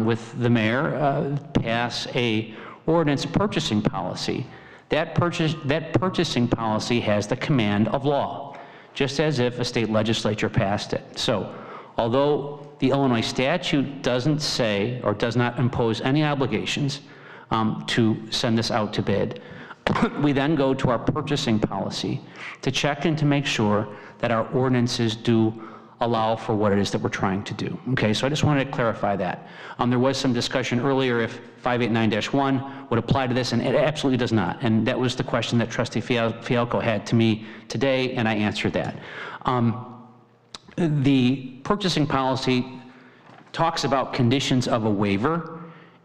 with the mayor, pass a ordinance purchasing policy, that purchasing policy has the command of law, just as if a state legislature passed it. So, although the Illinois statute doesn't say or does not impose any obligations to send this out to bid, we then go to our purchasing policy to check and to make sure that our ordinances do allow for what it is that we're trying to do. Okay, so I just wanted to clarify that. There was some discussion earlier if 589-1 would apply to this, and it absolutely does not. And that was the question that Trustee Fialco had to me today, and I answered that. The purchasing policy talks about conditions of a waiver,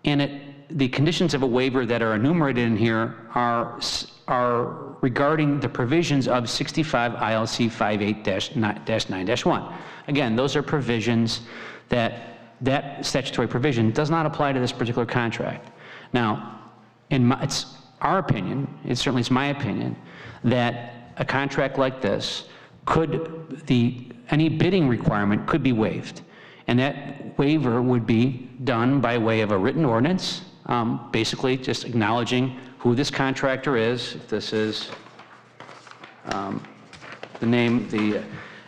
and the conditions of a waiver that are enumerated in here are regarding the provisions of 65 ILC 58-9-1. Again, those are provisions that statutory provision does not apply to this particular contract. Now, it's our opinion, it certainly is my opinion, that a contract like this could, the any bidding requirement could be waived. And that waiver would be done by way of a written ordinance, basically just acknowledging who this contractor is. If this is the name, the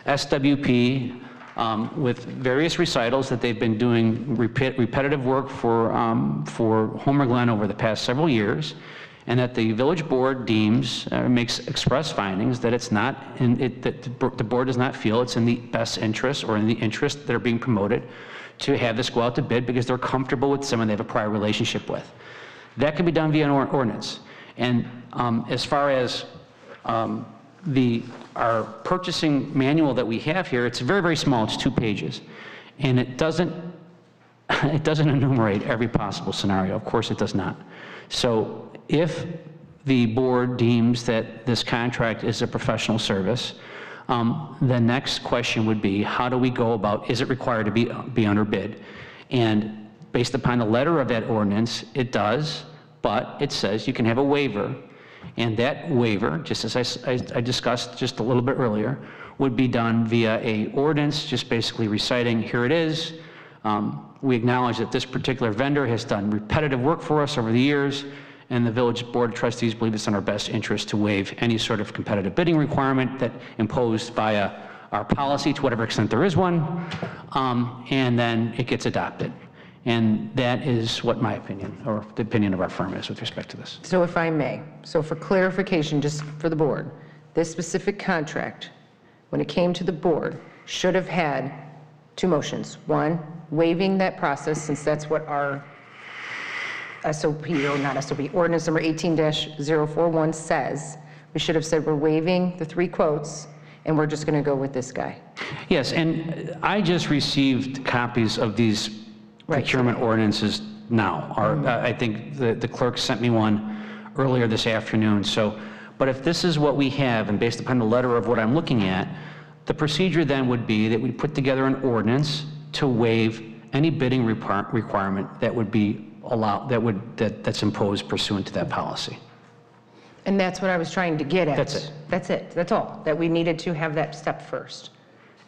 SWP, with various recitals that they've been doing repetitive work for Homer Glen over the past several years, and that the village board deems, makes express findings that it's not, that the board does not feel it's in the best interest or in the interest that are being promoted to have this go out to bid because they're comfortable with someone they have a prior relationship with. That can be done via an ordinance. And as far as our purchasing manual that we have here, it's very, very small, it's 2 pages. And it doesn't enumerate every possible scenario. Of course it does not. So if the board deems that this contract is a professional service, the next question would be, how do we go about, is it required to be under bid? And based upon the letter of that ordinance, it does, but it says you can have a waiver. And that waiver, just as I discussed just a little bit earlier, would be done via a ordinance, just basically reciting, here it is. We acknowledge that this particular vendor has done repetitive work for us over the years, and the Village Board of Trustees believe it's in our best interest to waive any sort of competitive bidding requirement that imposed via our policy to whatever extent there is one, and then it gets adopted. And that is what my opinion, or the opinion of our firm is with respect to this. So if I may, so for clarification, just for the board, this specific contract, when it came to the board, should have had 2 motions. One, waiving that process, since that's what our SOP, or not SOP, ordinance number 18-041 says. We should have said we're waiving the 3 quotes, and we're just going to go with this guy. Yes, and I just received copies of these procurement ordinances now. I think the clerk sent me one earlier this afternoon. So, but if this is what we have, and based upon the letter of what I'm looking at, the procedure then would be that we put together an ordinance to waive any bidding requirement that would be allowed, that's imposed pursuant to that policy. And that's what I was trying to get at. That's it. That's it. That's all. That we needed to have that step first.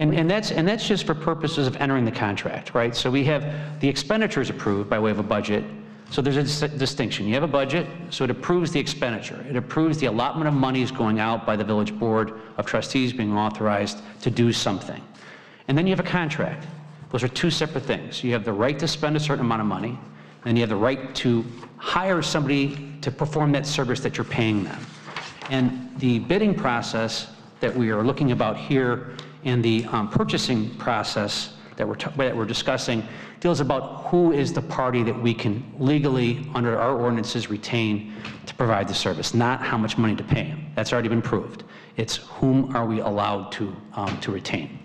And that's just for purposes of entering the contract, right? So we have the expenditures approved by way of a budget. So there's a distinction. You have a budget, so it approves the expenditure. It approves the allotment of monies going out by the Village Board of Trustees being authorized to do something. And then you have a contract. Those are 2 separate things. You have the right to spend a certain amount of money, and you have the right to hire somebody to perform that service that you're paying them. And the bidding process that we are looking about here and the purchasing process that we're discussing deals about who is the party that we can legally, under our ordinances, retain to provide the service, not how much money to pay them. That's already been proved. It's whom are we allowed to retain.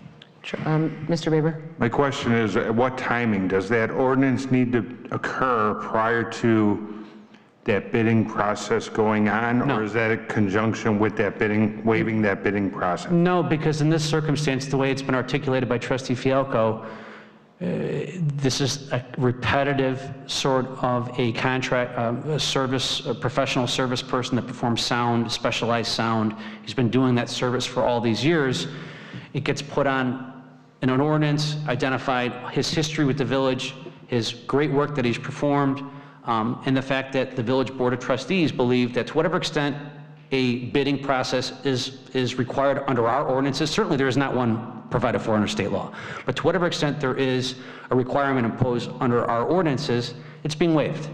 Mr. Baber? My question is, at what timing does that ordinance need to occur prior to that bidding process going on? No. Or is that in conjunction with that bidding, waiving that bidding process? No, because in this circumstance, the way it's been articulated by Trustee Fialco, this is a repetitive sort of a contract, a professional service person that performs sound, specialized sound. He's been doing that service for all these years. It gets put on in an ordinance, identified his history with the village, his great work that he's performed, and the fact that the Village Board of Trustees believe that to whatever extent a bidding process is required under our ordinances, certainly there is not one provided for under state law, but to whatever extent there is a requirement imposed under our ordinances, it's being waived.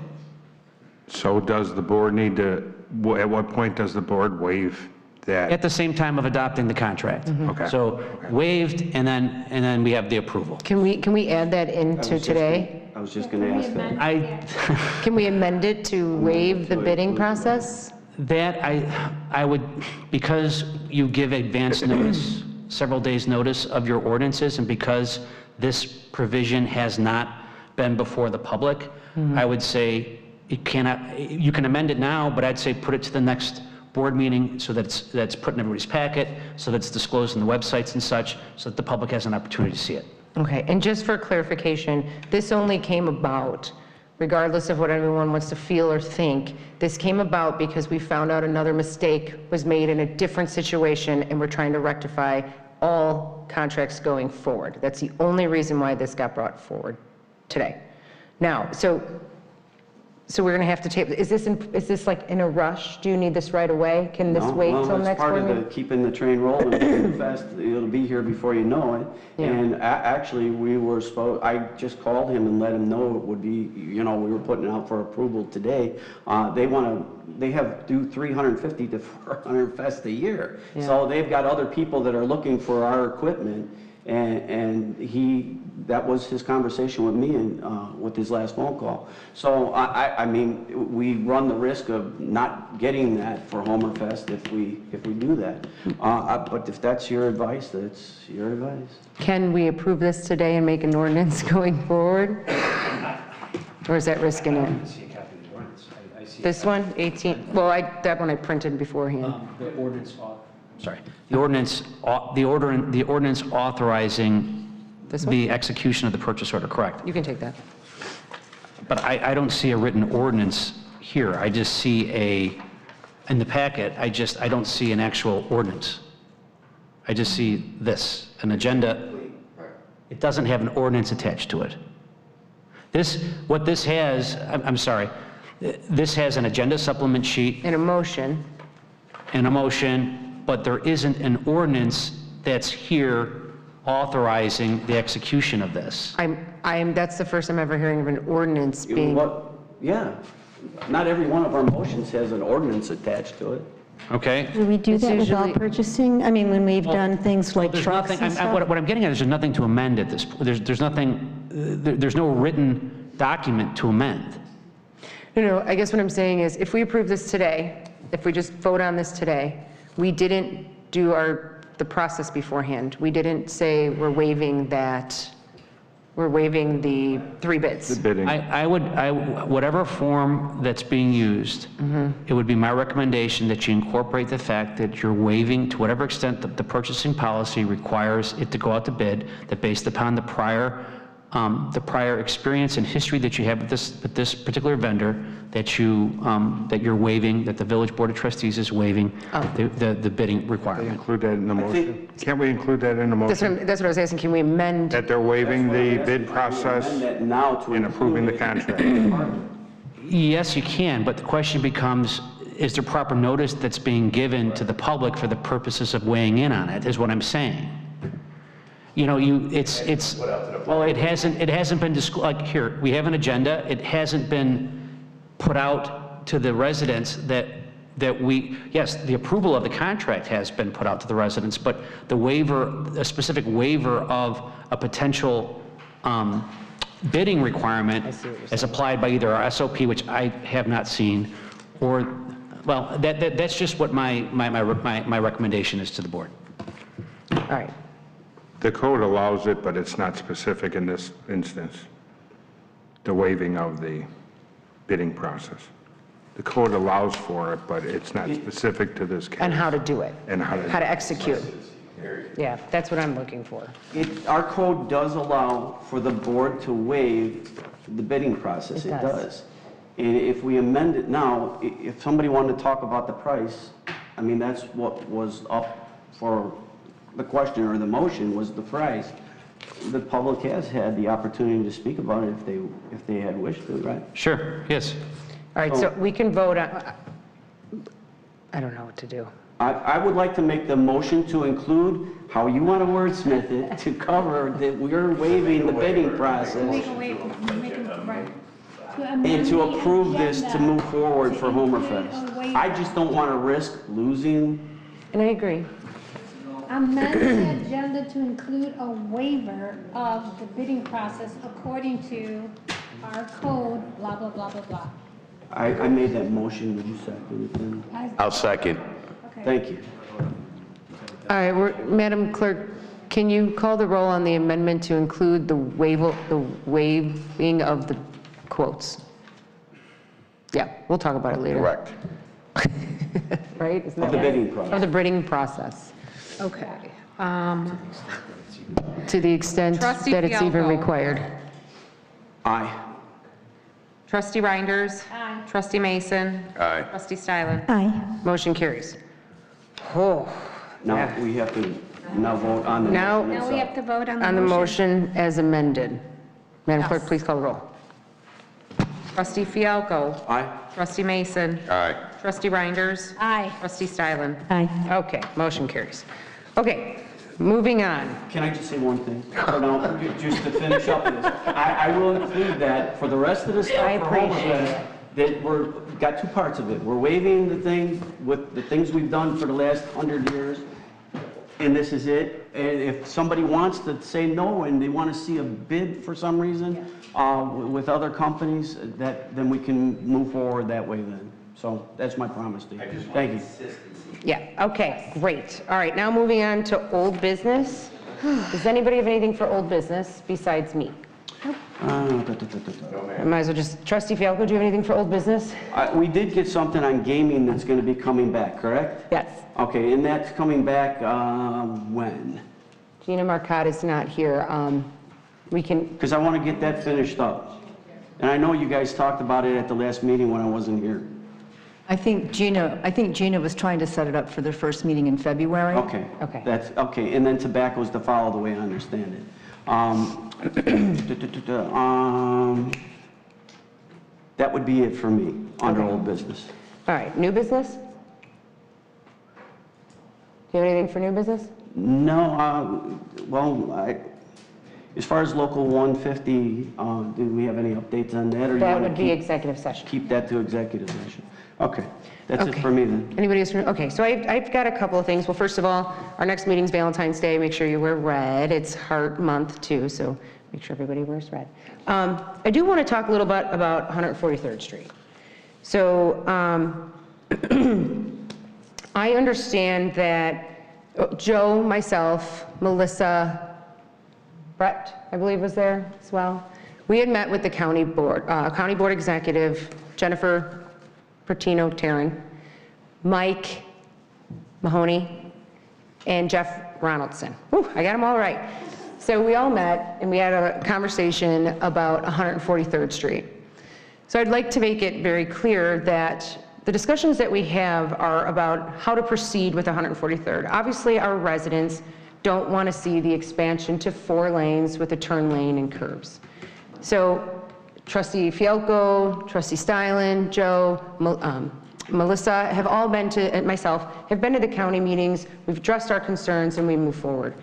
So does the board need to, at what point does the board waive that? At the same time of adopting the contract. Okay. So waived, and then we have the approval. Can we add that into today? I was just going to ask that. Can we amend it to waive the bidding process? That I would, because you give advance notice, several days notice of your ordinances, and because this provision has not been before the public, I would say you can amend it now, but I'd say put it to the next board meeting so that that's put in everybody's packet, so that it's disclosed in the websites and such, so that the public has an opportunity to see it. Okay, and just for clarification, this only came about, regardless of what everyone wants to feel or think, this came about because we found out another mistake was made in a different situation, and we're trying to rectify all contracts going forward. That's the only reason why this got brought forward today. Now, so we're going to have to table, is this like in a rush? Do you need this right away? Can this wait till next board meeting? Well, it's part of the keeping the train rolling pretty fast. It'll be here before you know it. Yeah. And actually, I just called him and let him know it would be, we were putting it out for approval today. They have do 350 to 400 fests a year. Yeah. So they've got other people that are looking for our equipment. And that was his conversation with me and with his last phone call. So I mean, we run the risk of not getting that for Homerfest if we do that. But if that's your advice, that's your advice. Can we approve this today and make an ordinance going forward? Or is that risking it? This one, 18, well, that one I printed beforehand. The ordinance, sorry, the ordinance authorizing the execution of the purchase order, correct? You can take that. But I don't see a written ordinance here. I just see in the packet, I don't see an actual ordinance. I just see this, an agenda. It doesn't have an ordinance attached to it. What this has, I'm sorry, this has an agenda supplement sheet. And a motion. And a motion, but there isn't an ordinance that's here authorizing the execution of this. That's the first I'm ever hearing of an ordinance being. Yeah, not every one of our motions has an ordinance attached to it. Okay. Do we do that with all purchasing? I mean, when we've done things like There's trucks nothing, and stuff? what I'm getting at is there's nothing to amend at this, there's nothing, there's no written document to amend. No, I guess what I'm saying is if we approve this today, if we just vote on this today, we didn't do the process beforehand. We didn't say we're waiving the 3 bids. The bidding. Whatever form that's being used, it would be my recommendation that you incorporate the fact that you're waiving, to whatever extent the purchasing policy requires it to go out to bid, that based upon the prior experience and history that you have with this particular vendor, that you're waiving, that the Village Board of Trustees is waiving the bidding requirement. Include that in the motion? Can't we include that in the motion? That's what I was asking. Can we amend? That they're waiving the bid process in approving the contract? Yes, you can, but the question becomes, is there proper notice that's being given to the public for the purposes of weighing in on it, is what I'm saying. It hasn't been like here, we have an agenda, it hasn't been put out to the residents yes, the approval of the contract has been put out to the residents, but a specific waiver of a potential bidding requirement as applied by either our SOP, which I have not seen, or, well, that's just what my recommendation is to the board. All right. The code allows it, but it's not specific in this instance, the waiving of the bidding process. The code allows for it, but it's not specific to this case. And how to do it. And how to execute. Yeah, that's what I'm looking for. Our code does allow for the board to waive the bidding process. It does. And if we amend it now, if somebody wanted to talk about the price, I mean, that's what was up for the question or the motion was the price. The public has had the opportunity to speak about it if they had wished to, right? Sure, yes. All right, so we can vote on, I don't know what to do. I would like to make the motion to include how you want to wordsmith it to cover that we're waiving the bidding process and to approve this to move forward for Homerfest. I just don't want to risk losing. And I agree. Amend the agenda to include a waiver of the bidding process according to our code, blah, blah, blah, blah, blah. I made that motion. Would you second it then? I'll second. Okay. Thank you. All right, Madam Clerk, can you call the roll on the amendment to include the waiving of the quotes? Yeah, we'll talk about it later. Correct. Right? Isn't Of that the bidding process. Of the bidding process. Okay. To the extent Trustee that it's even Fialko. required. Aye. Trustee Reinders. Aye. Trustee Mason. Aye. Trustee Stylen. Aye. Motion carries. Oh, Now, we have to Now vote on the Now- motion Now we itself. have to vote on the On the motion as amended. Madam Clerk, Yes. please call the roll. Trustee Fialko. Aye. Trustee Mason. Aye. Trustee Reinders. Aye. Trustee Stylen. Aye. Okay, motion carries. Okay, moving on. Can I just say one thing? Or no, just to finish up this. I will include that for the rest of the stuff. I for Homer appreciate Glen, it. that got two parts of it. We're waiving the thing with the things we've done for the last 100 years, and this is it. And if somebody wants to say no and they want to see a bid for some reason with other companies, then we can move forward that way then. So that's my promise to you. Thank you. Yeah, okay, great. All right, now moving on to old business. Does anybody have anything for old business besides me? I might as well just, Trustee Fialko, do you have anything for old business? We did get something on gaming that's going to be coming back, correct? Yes. Okay, and that's coming back when? Gina Marcotte is not here. We can, Because I want to get that finished up. And I know you guys talked about it at the last meeting when I wasn't here. I think Gina was trying to set it up for their first meeting in February. Okay. Okay. That's, okay, and then tobacco's to follow the way I understand it. That would be it for me, under old business. all right, new business? Do you have anything for new business? No, well, as far as local 150, do we have any updates on that? Or you That wanna would be executive session. keep that to executive session? Okay, that's it Okay. for me then. Anybody else? Okay, so I've got a couple of things. Well, first of all, our next meeting's Valentine's Day. Make sure you wear red. It's Heart Month too, so make sure everybody wears red. I do want to talk a little bit about 143rd Street. So I understand that Joe, myself, Melissa, Brett, I believe was there as well. We had met with the county board executive, Jennifer Pertino-Tarrant, Mike Mahoney, and Jeff Ronaldson. Whew, I got them all right. So we all met and we had a conversation about 143rd Street. So I'd like to make it very clear that the discussions that we have are about how to proceed with 143rd. Obviously, our residents don't want to see the expansion to 4 lanes with a turn lane and curbs. So Trustee Fialko, Trustee Stylen, Joe, Melissa have all been to, and myself, have been to the county meetings. We've addressed our concerns and we move forward.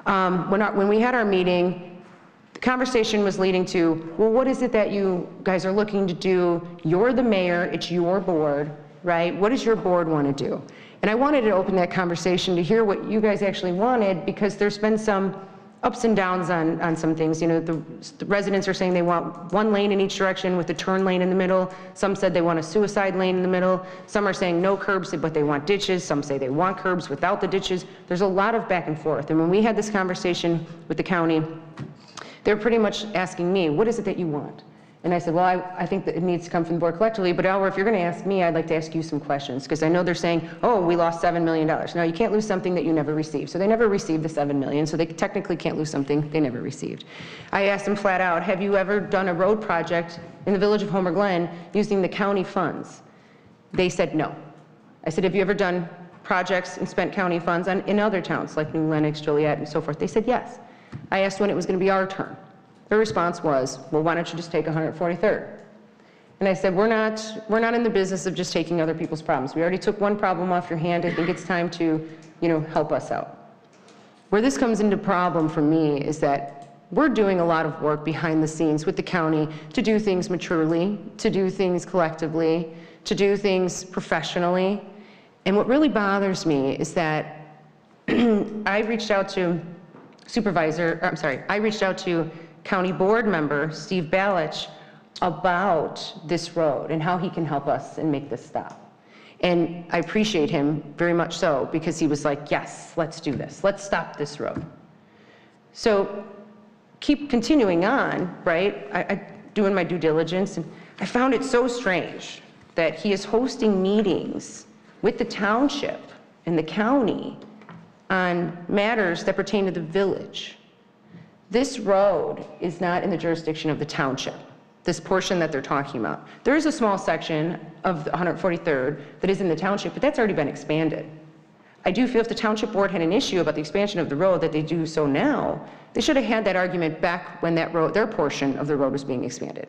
When we had our meeting, the conversation was leading to, well, what is it that you guys are looking to do? You're the mayor, it's your board, right? What does your board want to do? And I wanted to open that conversation to hear what you guys actually wanted, because there's been some ups and downs on some things. You know, the residents are saying they want 1 lane in each direction with a turn lane in the middle. Some said they want a suicide lane in the middle. Some are saying no curbs, but they want ditches. Some say they want curbs without the ditches. There's a lot of back and forth. And when we had this conversation with the county, they were pretty much asking me, what is it that you want? And I said, well, I think that it needs to come from the board collectively, but Albert, if you're going to ask me, I'd like to ask you some questions, because I know they're saying, oh, we lost $7 million. Now, you can't lose something that you never received. So they never received the $7 million, so they technically can't lose something they never received. I asked them flat out, have you ever done a road project in the village of Homer Glen using the county funds? They said no. I said, have you ever done projects and spent county funds in other towns, like New Lenox, Joliet, and so forth? They said yes. I asked when it was going to be our turn. Their response was, well, why don't you just take 143rd? And I said, we're not in the business of just taking other people's problems. We already took one problem off your hand. I think it's time to, help us out. Where this comes into problem for me is that we're doing a lot of work behind the scenes with the county to do things maturely, to do things collectively, to do things professionally. And what really bothers me is that I reached out to County Board member Steve Balich about this road and how he can help us and make this stop. And I appreciate him very much so, because he was like, yes, let's do this. Let's stop this road. So keep continuing on, right? I doing my due diligence, and I found it so strange that he is hosting meetings with the township and the county on matters that pertain to the village. This road is not in the jurisdiction of the township, this portion that they're talking about. There is a small section of the 143rd that is in the township, but that's already been expanded. I do feel if the township board had an issue about the expansion of the road that they do so now, they should have had that argument back when that road, their portion of the road was being expanded.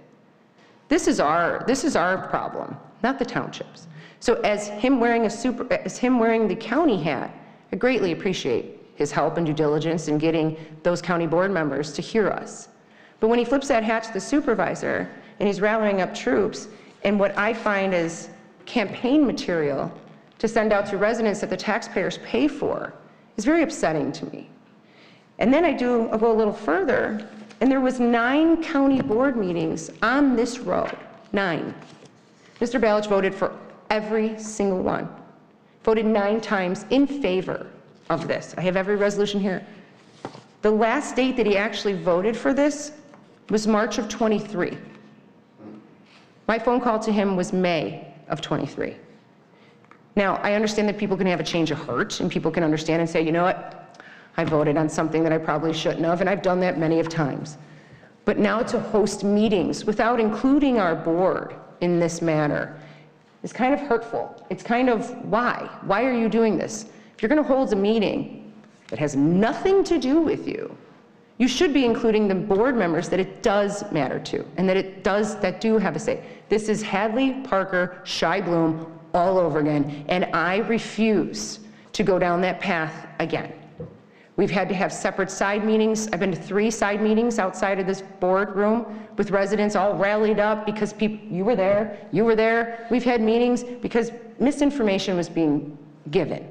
This is our problem, not the township's. So as him wearing the county hat, I greatly appreciate his help and due diligence in getting those county board members to hear us. But when he flips that hat to the supervisor and he's rallying up troops, and what I find is campaign material to send out to residents that the taxpayers pay for, is very upsetting to me. And then I'll go a little further, and there was 9 county board meetings on this road, 9. Mr. Balich voted for every single one. Voted 9 times in favor of this. I have every resolution here. The last date that he actually voted for this was March of 23. My phone call to him was May of 23. Now, I understand that people can have a change of heart, and people can understand and say, you know what, I voted on something that I probably shouldn't have, and I've done that many of times. But now to host meetings without including our board in this manner is kind of hurtful. It's kind of, why? Why are you doing this? If you're going to hold a meeting that has nothing to do with you, you should be including the board members that it does matter to, and that do have a say. This is Hadley, Parker, Shai Bloom all over again, and I refuse to go down that path again. We've had to have separate side meetings. I've been to 3 side meetings outside of this boardroom with residents all rallied up because you were there. We've had meetings because misinformation was being given.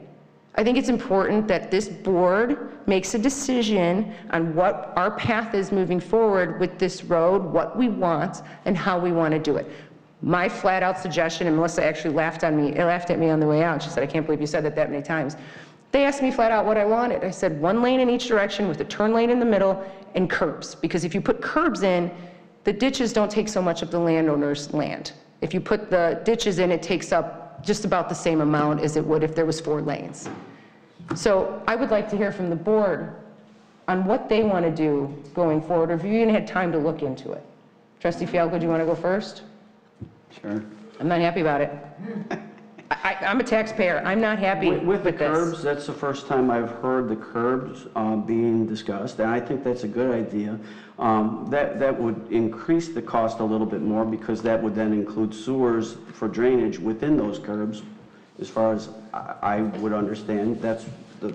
I think it's important that this board makes a decision on what our path is moving forward with this road, what we want, and how we want to do it. My flat out suggestion, and Melissa actually laughed at me on the way out. She said, I can't believe you said that many times. They asked me flat out what I wanted. I said 1 lane in each direction with a turn lane in the middle and curbs. Because if you put curbs in, the ditches don't take so much of the landowner's land. If you put the ditches in, it takes up just about the same amount as it would if there was 4 lanes. So I would like to hear from the board on what they want to do going forward, or if you even had time to look into it. Trustee Fialco, do you want to go first? Sure. I'm not happy about it. I'm a taxpayer. I'm not happy with the this. curbs, that's the first time I've heard the curbs being discussed, and I think that's a good idea. That would increase the cost a little bit more because that would then include sewers for drainage within those curbs. As far as I would understand, that's the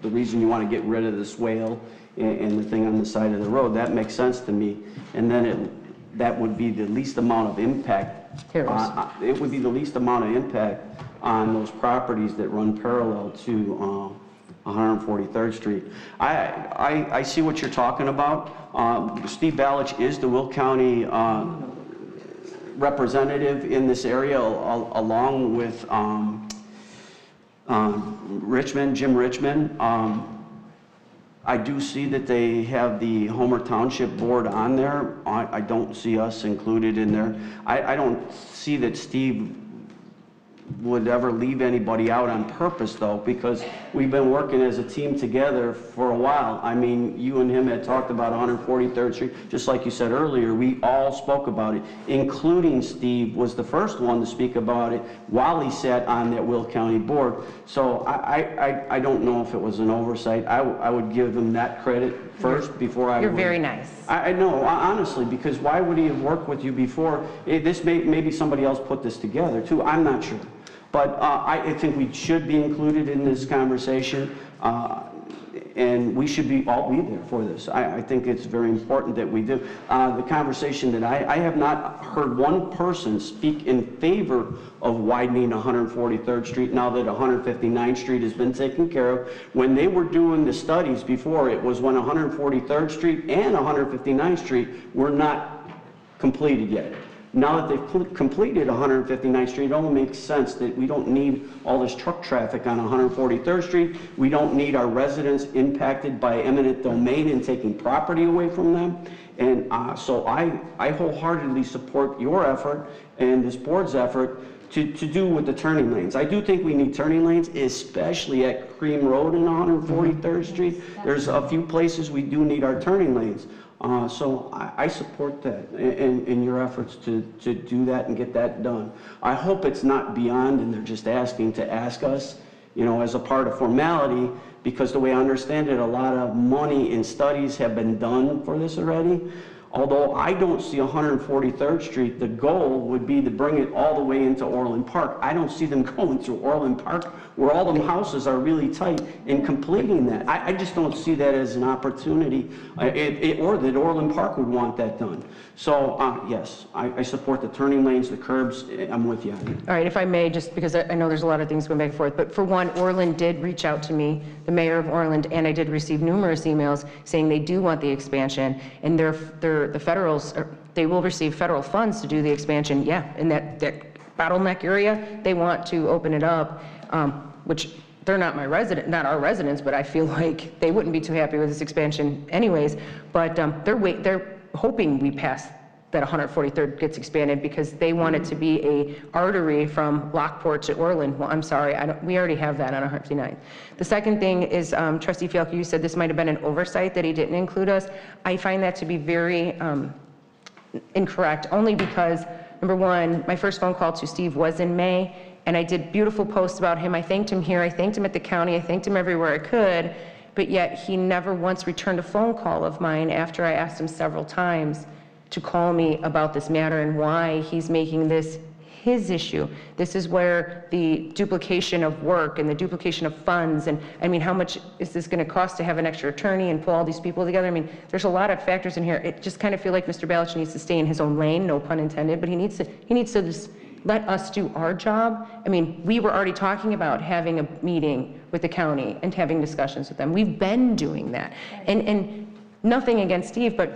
reason you want to get rid of the swale and the thing on the side of the road. That makes sense to me. And then that would be the least amount of impact. It would be the least amount of impact on those properties that run parallel to 143rd Street. I see what you're talking about. Steve Balich is the Will County representative in this area, along with Jim Richmond. I do see that they have the Homer Township Board on there. I don't see us included in there. I don't see that Steve would ever leave anybody out on purpose, though, because we've been working as a team together for a while. I mean, you and him had talked about 143rd Street, just like you said earlier. We all spoke about it, including Steve was the first one to speak about it while he sat on that Will County Board. So I don't know if it was an oversight. I would give him that credit first before I would. You're very nice. I know, honestly, because why would he have worked with you before? Maybe somebody else put this together, too. I'm not sure. But I think we should be included in this conversation, and we should all be there for this. I think it's very important that we do. The conversation that I have not heard one person speak in favor of widening 143rd Street now that 159th Street has been taken care of. When they were doing the studies before, it was when 143rd Street and 159th Street were not completed yet. Now that they've completed 159th Street, it only makes sense that we don't need all this truck traffic on 143rd Street. We don't need our residents impacted by eminent domain and taking property away from them. And so I wholeheartedly support your effort and this board's effort to do with the turning lanes. I do think we need turning lanes, especially at Cream Road and 143rd Street. There's a few places we do need our turning lanes. So I support that in your efforts to do that and get that done. I hope it's not beyond and they're just asking to ask us you know, as a part of formality, because the way I understand it, a lot of money and studies have been done for this already. Although I don't see 143rd Street, the goal would be to bring it all the way into Orland Park. I don't see them going through Orland Park where all them houses are really tight and completing that. I just don't see that as an opportunity, or that Orland Park would want that done. So yes, I support the turning lanes, the curbs. I'm with you on it. All right, if I may, just because I know there's a lot of things going back and forth, but for one, Orland did reach out to me, the mayor of Orland, and I did receive numerous emails saying they do want the expansion, and the federals, they will receive federal funds to do the expansion. Yeah, in that bottleneck area, they want to open it up, which they're not our residents, but I feel like they wouldn't be too happy with this expansion anyways. But they're hoping we pass that 143rd gets expanded because they want it to be a artery from Lockport to Orland. Well, I'm sorry, we already have that on 159th. The second thing is, Trustee Fielke, you said this might have been an oversight that he didn't include us. I find that to be very incorrect, only because, number one, my first phone call to Steve was in May, and I did beautiful posts about him. I thanked him here, I thanked him at the county, I thanked him everywhere I could, but yet he never once returned a phone call of mine after I asked him several times to call me about this matter and why he's making this his issue. This is where the duplication of work and the duplication of funds, and I mean, how much is this going to cost to have an extra attorney and pull all these people together? I mean, there's a lot of factors in here. It just kind of feel like Mr. Balich needs to stay in his own lane, no pun intended, but he needs to just let us do our job. I mean, we were already talking about having a meeting with the county and having discussions with them. We've been doing that. And nothing against Steve, but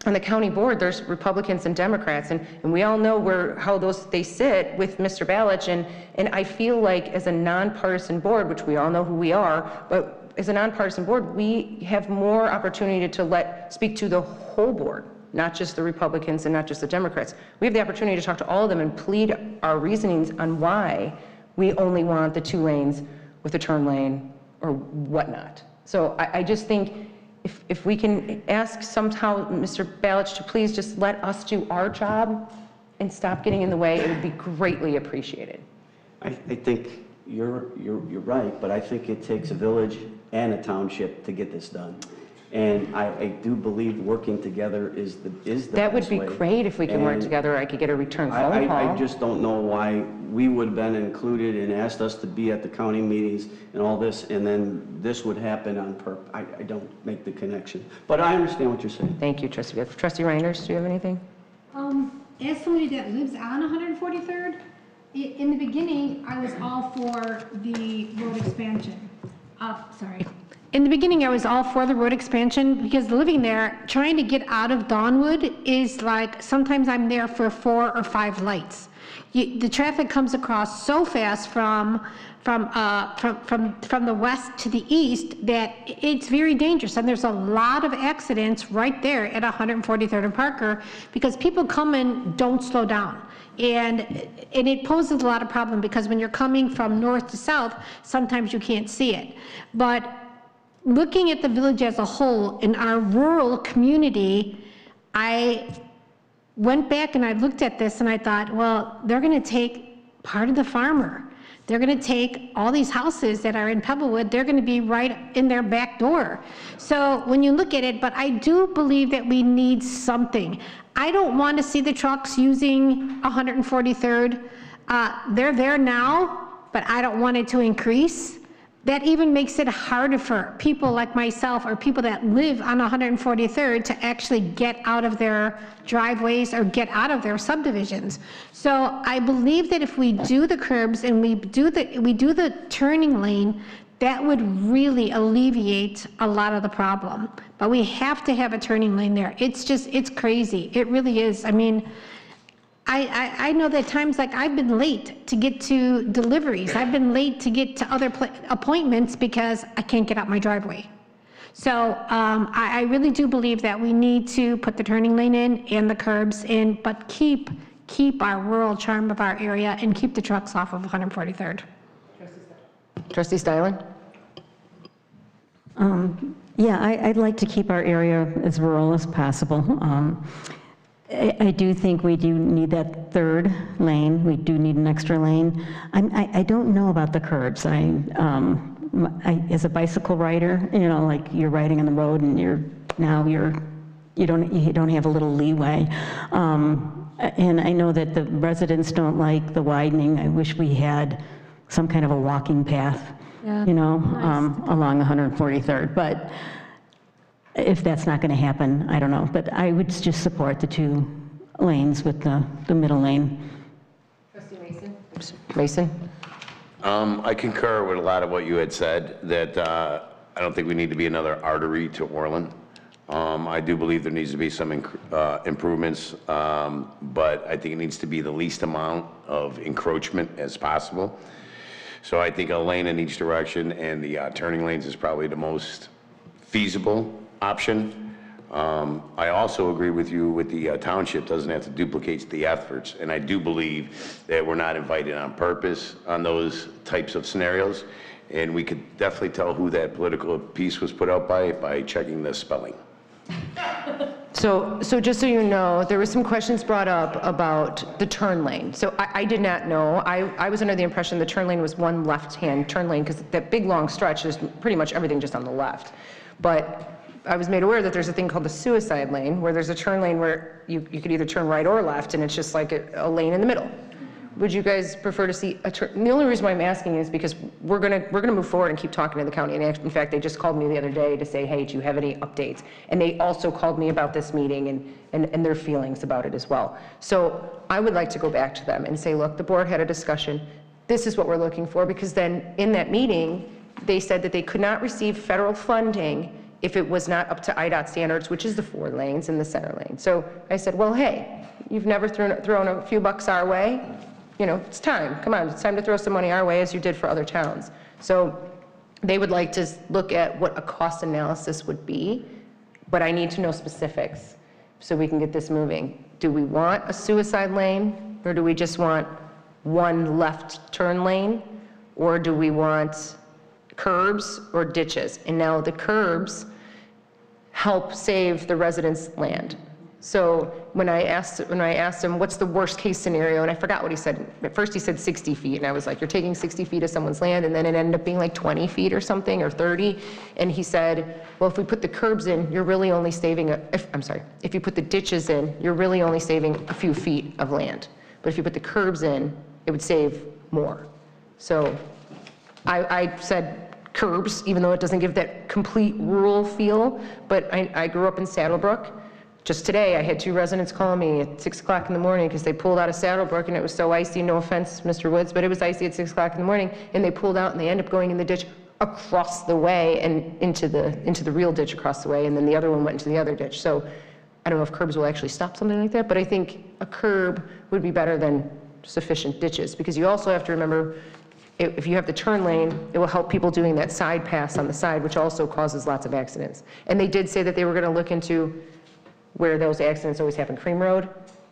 on the county board, there's Republicans and Democrats, and we all know how they sit with Mr. Balich, and I feel like as a nonpartisan board, which we all know who we are, but as a nonpartisan board, we have more opportunity to speak to the whole board, not just the Republicans and not just the Democrats. We have the opportunity to talk to all of them and plead our reasonings on why we only want the 2 lanes with a turn lane or whatnot. So I just think if we can ask somehow Mr. Balich to please just let us do our job and stop getting in the way, it would be greatly appreciated. I think you're right, but I think it takes a village and a township to get this done. And I do believe working together is the That would best be way. great if we can work together. I could get a return phone call. I just don't know why we would have been included and asked us to be at the county meetings and all this, and then this would happen on purpose. I don't make the connection. But I understand what you're saying. Thank you, Trustee. Trustee Reinders, do you have anything? As somebody that lives on 143rd, in the beginning, I was all for the road expansion. In the beginning, I was all for the road expansion because living there, trying to get out of Dawnwood is like, sometimes I'm there for 4 or 5 lights. The traffic comes across so fast from the west to the east that it's very dangerous. And there's a lot of accidents right there at 143rd and Parker because people come and don't slow down. And it poses a lot of problem because when you're coming from north to south, sometimes you can't see it. But looking at the village as a whole, in our rural community, I went back and I looked at this and I thought, well, they're going to take part of the farmer. They're going to take all these houses that are in Pebblewood, they're going to be right in their back door. So when you look at it, but I do believe that we need something. I don't want to see the trucks using 143rd. They're there now, but I don't want it to increase. That even makes it harder for people like myself or people that live on 143rd to actually get out of their driveways or get out of their subdivisions. So I believe that if we do the curbs and we do the turning lane, that would really alleviate a lot of the problem. But we have to have a turning lane there. It's crazy. It really is. I mean, I know that times like I've been late to get to deliveries. I've been late to get to other appointments because I can't get out my driveway. So I really do believe that we need to put the turning lane in and the curbs in, but keep our rural charm of our area and keep the trucks off of 143rd. Trustee Stylen? Yeah, I'd like to keep our area as rural as possible. I do think we do need that third lane. We do need an extra lane. I don't know about the curbs. As a bicycle rider, you know, like you're riding on the road and you don't have a little leeway. And I know that the residents don't like the widening. I wish we had some kind of a walking path, you know, along 143rd. But if that's not going to happen, I don't know. But I would just support the 2 lanes with the middle lane. Trustee Mason? I concur with a lot of what you had said, that I don't think we need to be another artery to Orland. I do believe there needs to be some improvements, but I think it needs to be the least amount of encroachment as possible. So I think a lane in each direction and the turning lanes is probably the most feasible option. I also agree with you with the township doesn't have to duplicate the efforts, and I do believe that we're not invited on purpose on those types of scenarios, and we could definitely tell who that political piece was put out by checking the spelling. So just so you know, there was some questions brought up about the turn lane. So I did not know. I was under the impression the turn lane was one left-hand turn lane because that big long stretch is pretty much everything just on the left. But I was made aware that there's a thing called the suicide lane, where there's a turn lane where you could either turn right or left, and it's just like a lane in the middle. Would you guys prefer to see a turn? The only reason why I'm asking is because we're gonna move forward and keep talking to the county. And in fact, they just called me the other day to say, hey, do you have any updates? And they also called me about this meeting and their feelings about it as well. So I would like to go back to them and say, look, the board had a discussion. This is what we're looking for, because then in that meeting, they said that they could not receive federal funding if it was not up to IDOT standards, which is the 4 lanes in the center lane. So I said, well, hey, you've never thrown a few bucks our way. You know, it's time. Come on, it's time to throw some money our way as you did for other towns. So they would like to look at what a cost analysis would be, but I need to know specifics so we can get this moving. Do we want a suicide lane, or do we just want one left turn lane, or do we want curbs or ditches? And now the curbs help save the residents' land. So when I asked him, what's the worst case scenario, and I forgot what he said. At first he said 60 feet, and I was like, you're taking 60 feet of someone's land, and then it ended up being like 20 feet or something, or 30. And he said, well, if we put the curbs in, you're really only saving, if you put the ditches in, you're really only saving a few feet of land. But if you put the curbs in, it would save more. So I said curbs, even though it doesn't give that complete rural feel, but I grew up in Saddlebrook. Just today, I had 2 residents calling me at 6 o'clock in the morning because they pulled out of Saddlebrook and it was so icy, no offense, Mr. Woods, but it was icy at 6 o'clock in the morning, and they pulled out and they ended up going in the ditch across the way and into the real ditch across the way, and then the other one went into the other ditch. So I don't know if curbs will actually stop something like that, but I think a curb would be better than sufficient ditches, because you also have to remember, if you have the turn lane, it will help people doing that side pass on the side, which also causes lots of accidents. And they did say that they were going to look into where those accidents always happen, Cream Road.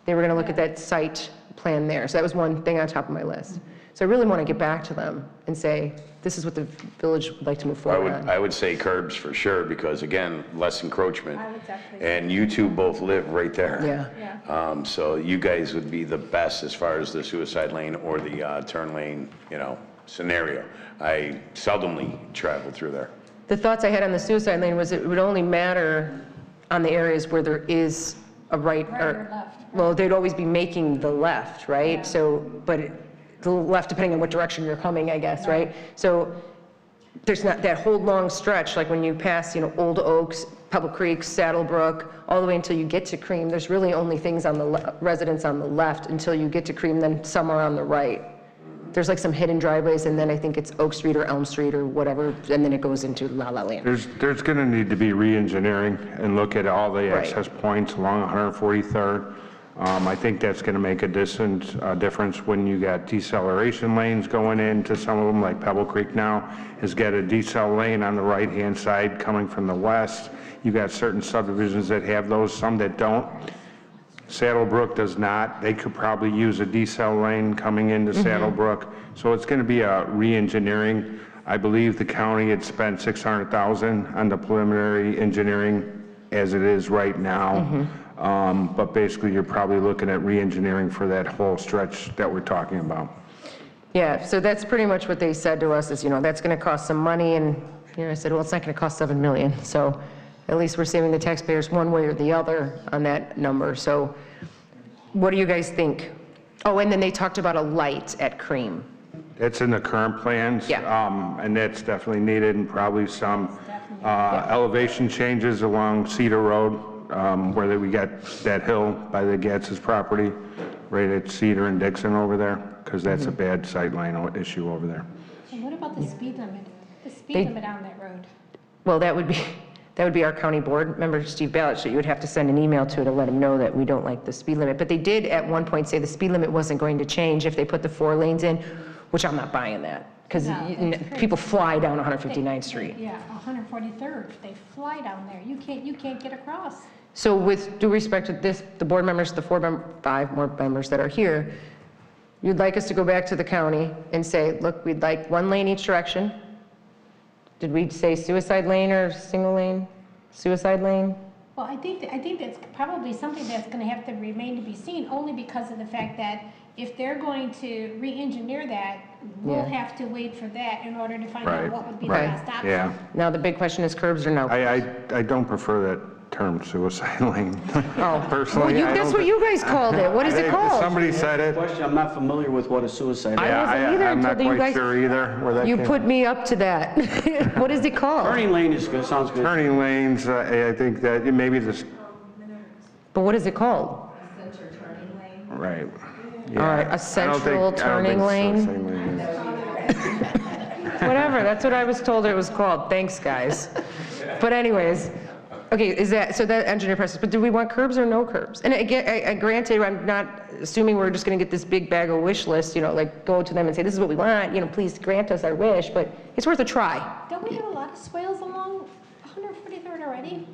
They were going to look at that site plan there. So that was one thing on top of my list. So I really want to get back to them and say, this is what the village would like to move forward on. I would say curbs for sure, because again, less encroachment. And you two both live right there. Yeah. So you guys would be the best as far as the suicide lane or the turn lane, you know, scenario. I seldomly travel through there. The thoughts I had on the suicide lane was it would only matter on the areas where there is a right or left. Well, they'd always be making the left, right? Yeah. So, but the left, depending on what direction you're coming, I guess, right? So there's not that whole long stretch, like when you pass, you know, Old Oaks, Pebble Creek, Saddlebrook, all the way until you get to Cream. There's really only things on the residents on the left until you get to Cream, then some are on the right. There's like some hidden driveways, and then I think it's Oak Street or Elm Street or whatever, and then it goes into La La Land. There's going to need to be re-engineering and look at all the access points along 143rd. I think that's going to make a difference when you got deceleration lanes going into some of them, like Pebble Creek now has got a decel lane on the right-hand side coming from the west. You got certain subdivisions that have those, some that don't. Saddlebrook does not. They could probably use a decel lane coming into Saddlebrook. So it's going to be a re-engineering. I believe the county had spent $600,000 on the preliminary engineering as it is right now. But basically, you're probably looking at re-engineering for that whole stretch that we're talking about. Yeah, so that's pretty much what they said to us is, that's going to cost some money. And, I said, well, it's not going to cost $7 million. So at least we're saving the taxpayers one way or the other on that number. So what do you guys think? Oh, and then they talked about a light at Cream. That's in the current plans. Yeah. And that's definitely needed, and probably some elevation changes along Cedar Road, where we got that hill by the Gatz's property, right at Cedar and Dixon over there, because that's a bad sightline issue over there. And what about the speed limit? The speed limit on that road? Well, that would be our county board member, Steve Ballard, so you would have to send an email to let him know that we don't like the speed limit. But they did at one point say the speed limit wasn't going to change if they put the 4 lanes in, which I'm not buying that, because people fly down 159th Street. Yeah, 143rd, they fly down there. You can't get across. So with due respect to this, the board members, the 5 more members that are here, you'd like us to go back to the county and say, look, we'd like 1 lane each direction. Did we say suicide lane or single lane? Suicide lane? Well, I think that's probably something that's going to have to remain to be seen, only because of the fact that if they're going to re-engineer that, we'll have to wait for that in order to find out what would be the best option. Yeah. Now, the big question is curbs or no? I don't prefer that term, suicide lane. Oh, Personally, well, that's what you guys called it. What is it called? Somebody said it. Question, I'm not familiar with what a suicide is. I wasn't either I'm not until you quite guys. sure either where that You came put me up to that. What is it called? Turning lane is good, sounds good. Turning lanes, I think that maybe this, But what is it called? right. All right, a central turning lane. Whatever, that's what I was told it was called. Thanks, guys. But anyways, okay, so that engineer process, but do we want curbs or no curbs? And again, I granted, I'm not assuming we're just gonna get this big bag of wish list, like go to them and say, this is what we want, please grant us our wish, but it's worth a try. Don't we have a lot of swales along 143rd already?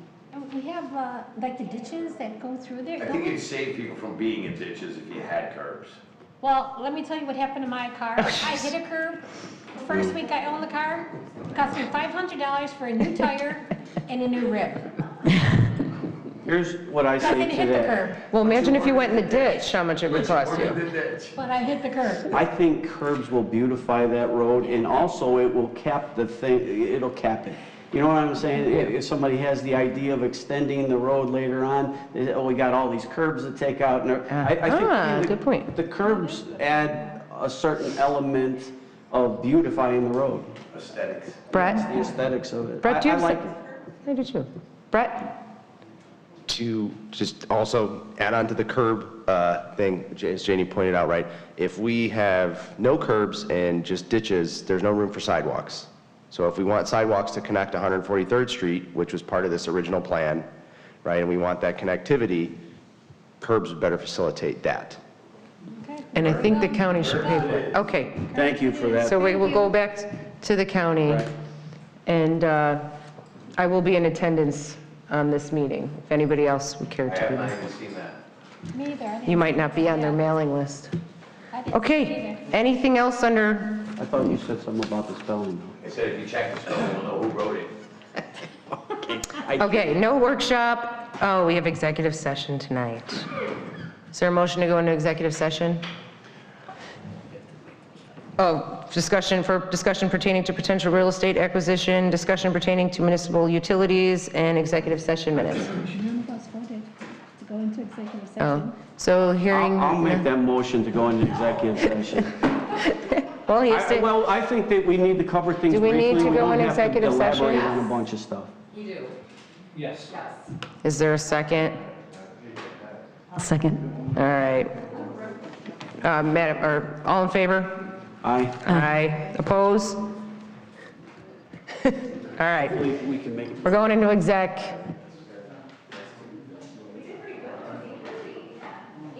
We have like the ditches that go through there. I think it'd save people from being in ditches if you had curbs. Well, let me tell you what happened to my car. I hit a curb. The first week I owned the car, it cost me $500 for a new tire and a new rib. Here's what I I say didn't to hit the that. curb, Well, imagine if you went in the ditch, how much it would cost you. but I hit the curb. I think curbs will beautify that road, and also it will cap the thing, it'll cap it. You know what I'm saying? If somebody has the idea of extending the road later on, they say, oh, we got all these curbs to take out. And I think good point. the curbs add a certain element of beautifying the road. Aesthetics. Brett? The aesthetics of it. Brett, do you I have like something? I do too. Brett? To just also add on to the curb thing, as Janie pointed out, right? If we have no curbs and just ditches, there's no room for sidewalks. So if we want sidewalks to connect 143rd Street, which was part of this original plan, right, and we want that connectivity, curbs would better facilitate that. And I think the county should pay for it. Okay. Thank you for that. So we will go back to the county, and I will be in attendance on this meeting, if anybody else would care to be there. seen that. Me either. You might not be on their mailing list. Okay, anything else under, I thought you said something about the spelling. I said if you check the spelling, you'll know who wrote it. okay, no workshop. Oh, we have executive session tonight. Is there a motion to go into executive session? Oh, discussion pertaining to potential real estate acquisition, discussion pertaining to municipal utilities, and executive session minutes. None of us voted to go into executive Oh, session. so hearing. I'll make that motion to go into executive session. Well, he has to. Well, I think that we need to cover things Do we briefly. need to go don't in have to executive session? elaborate on a bunch of stuff. Yes. Is there a second? Second. All right. Madam, or all in favor? Aye. Aye. Oppose? All right. We can make it. We're going into exec.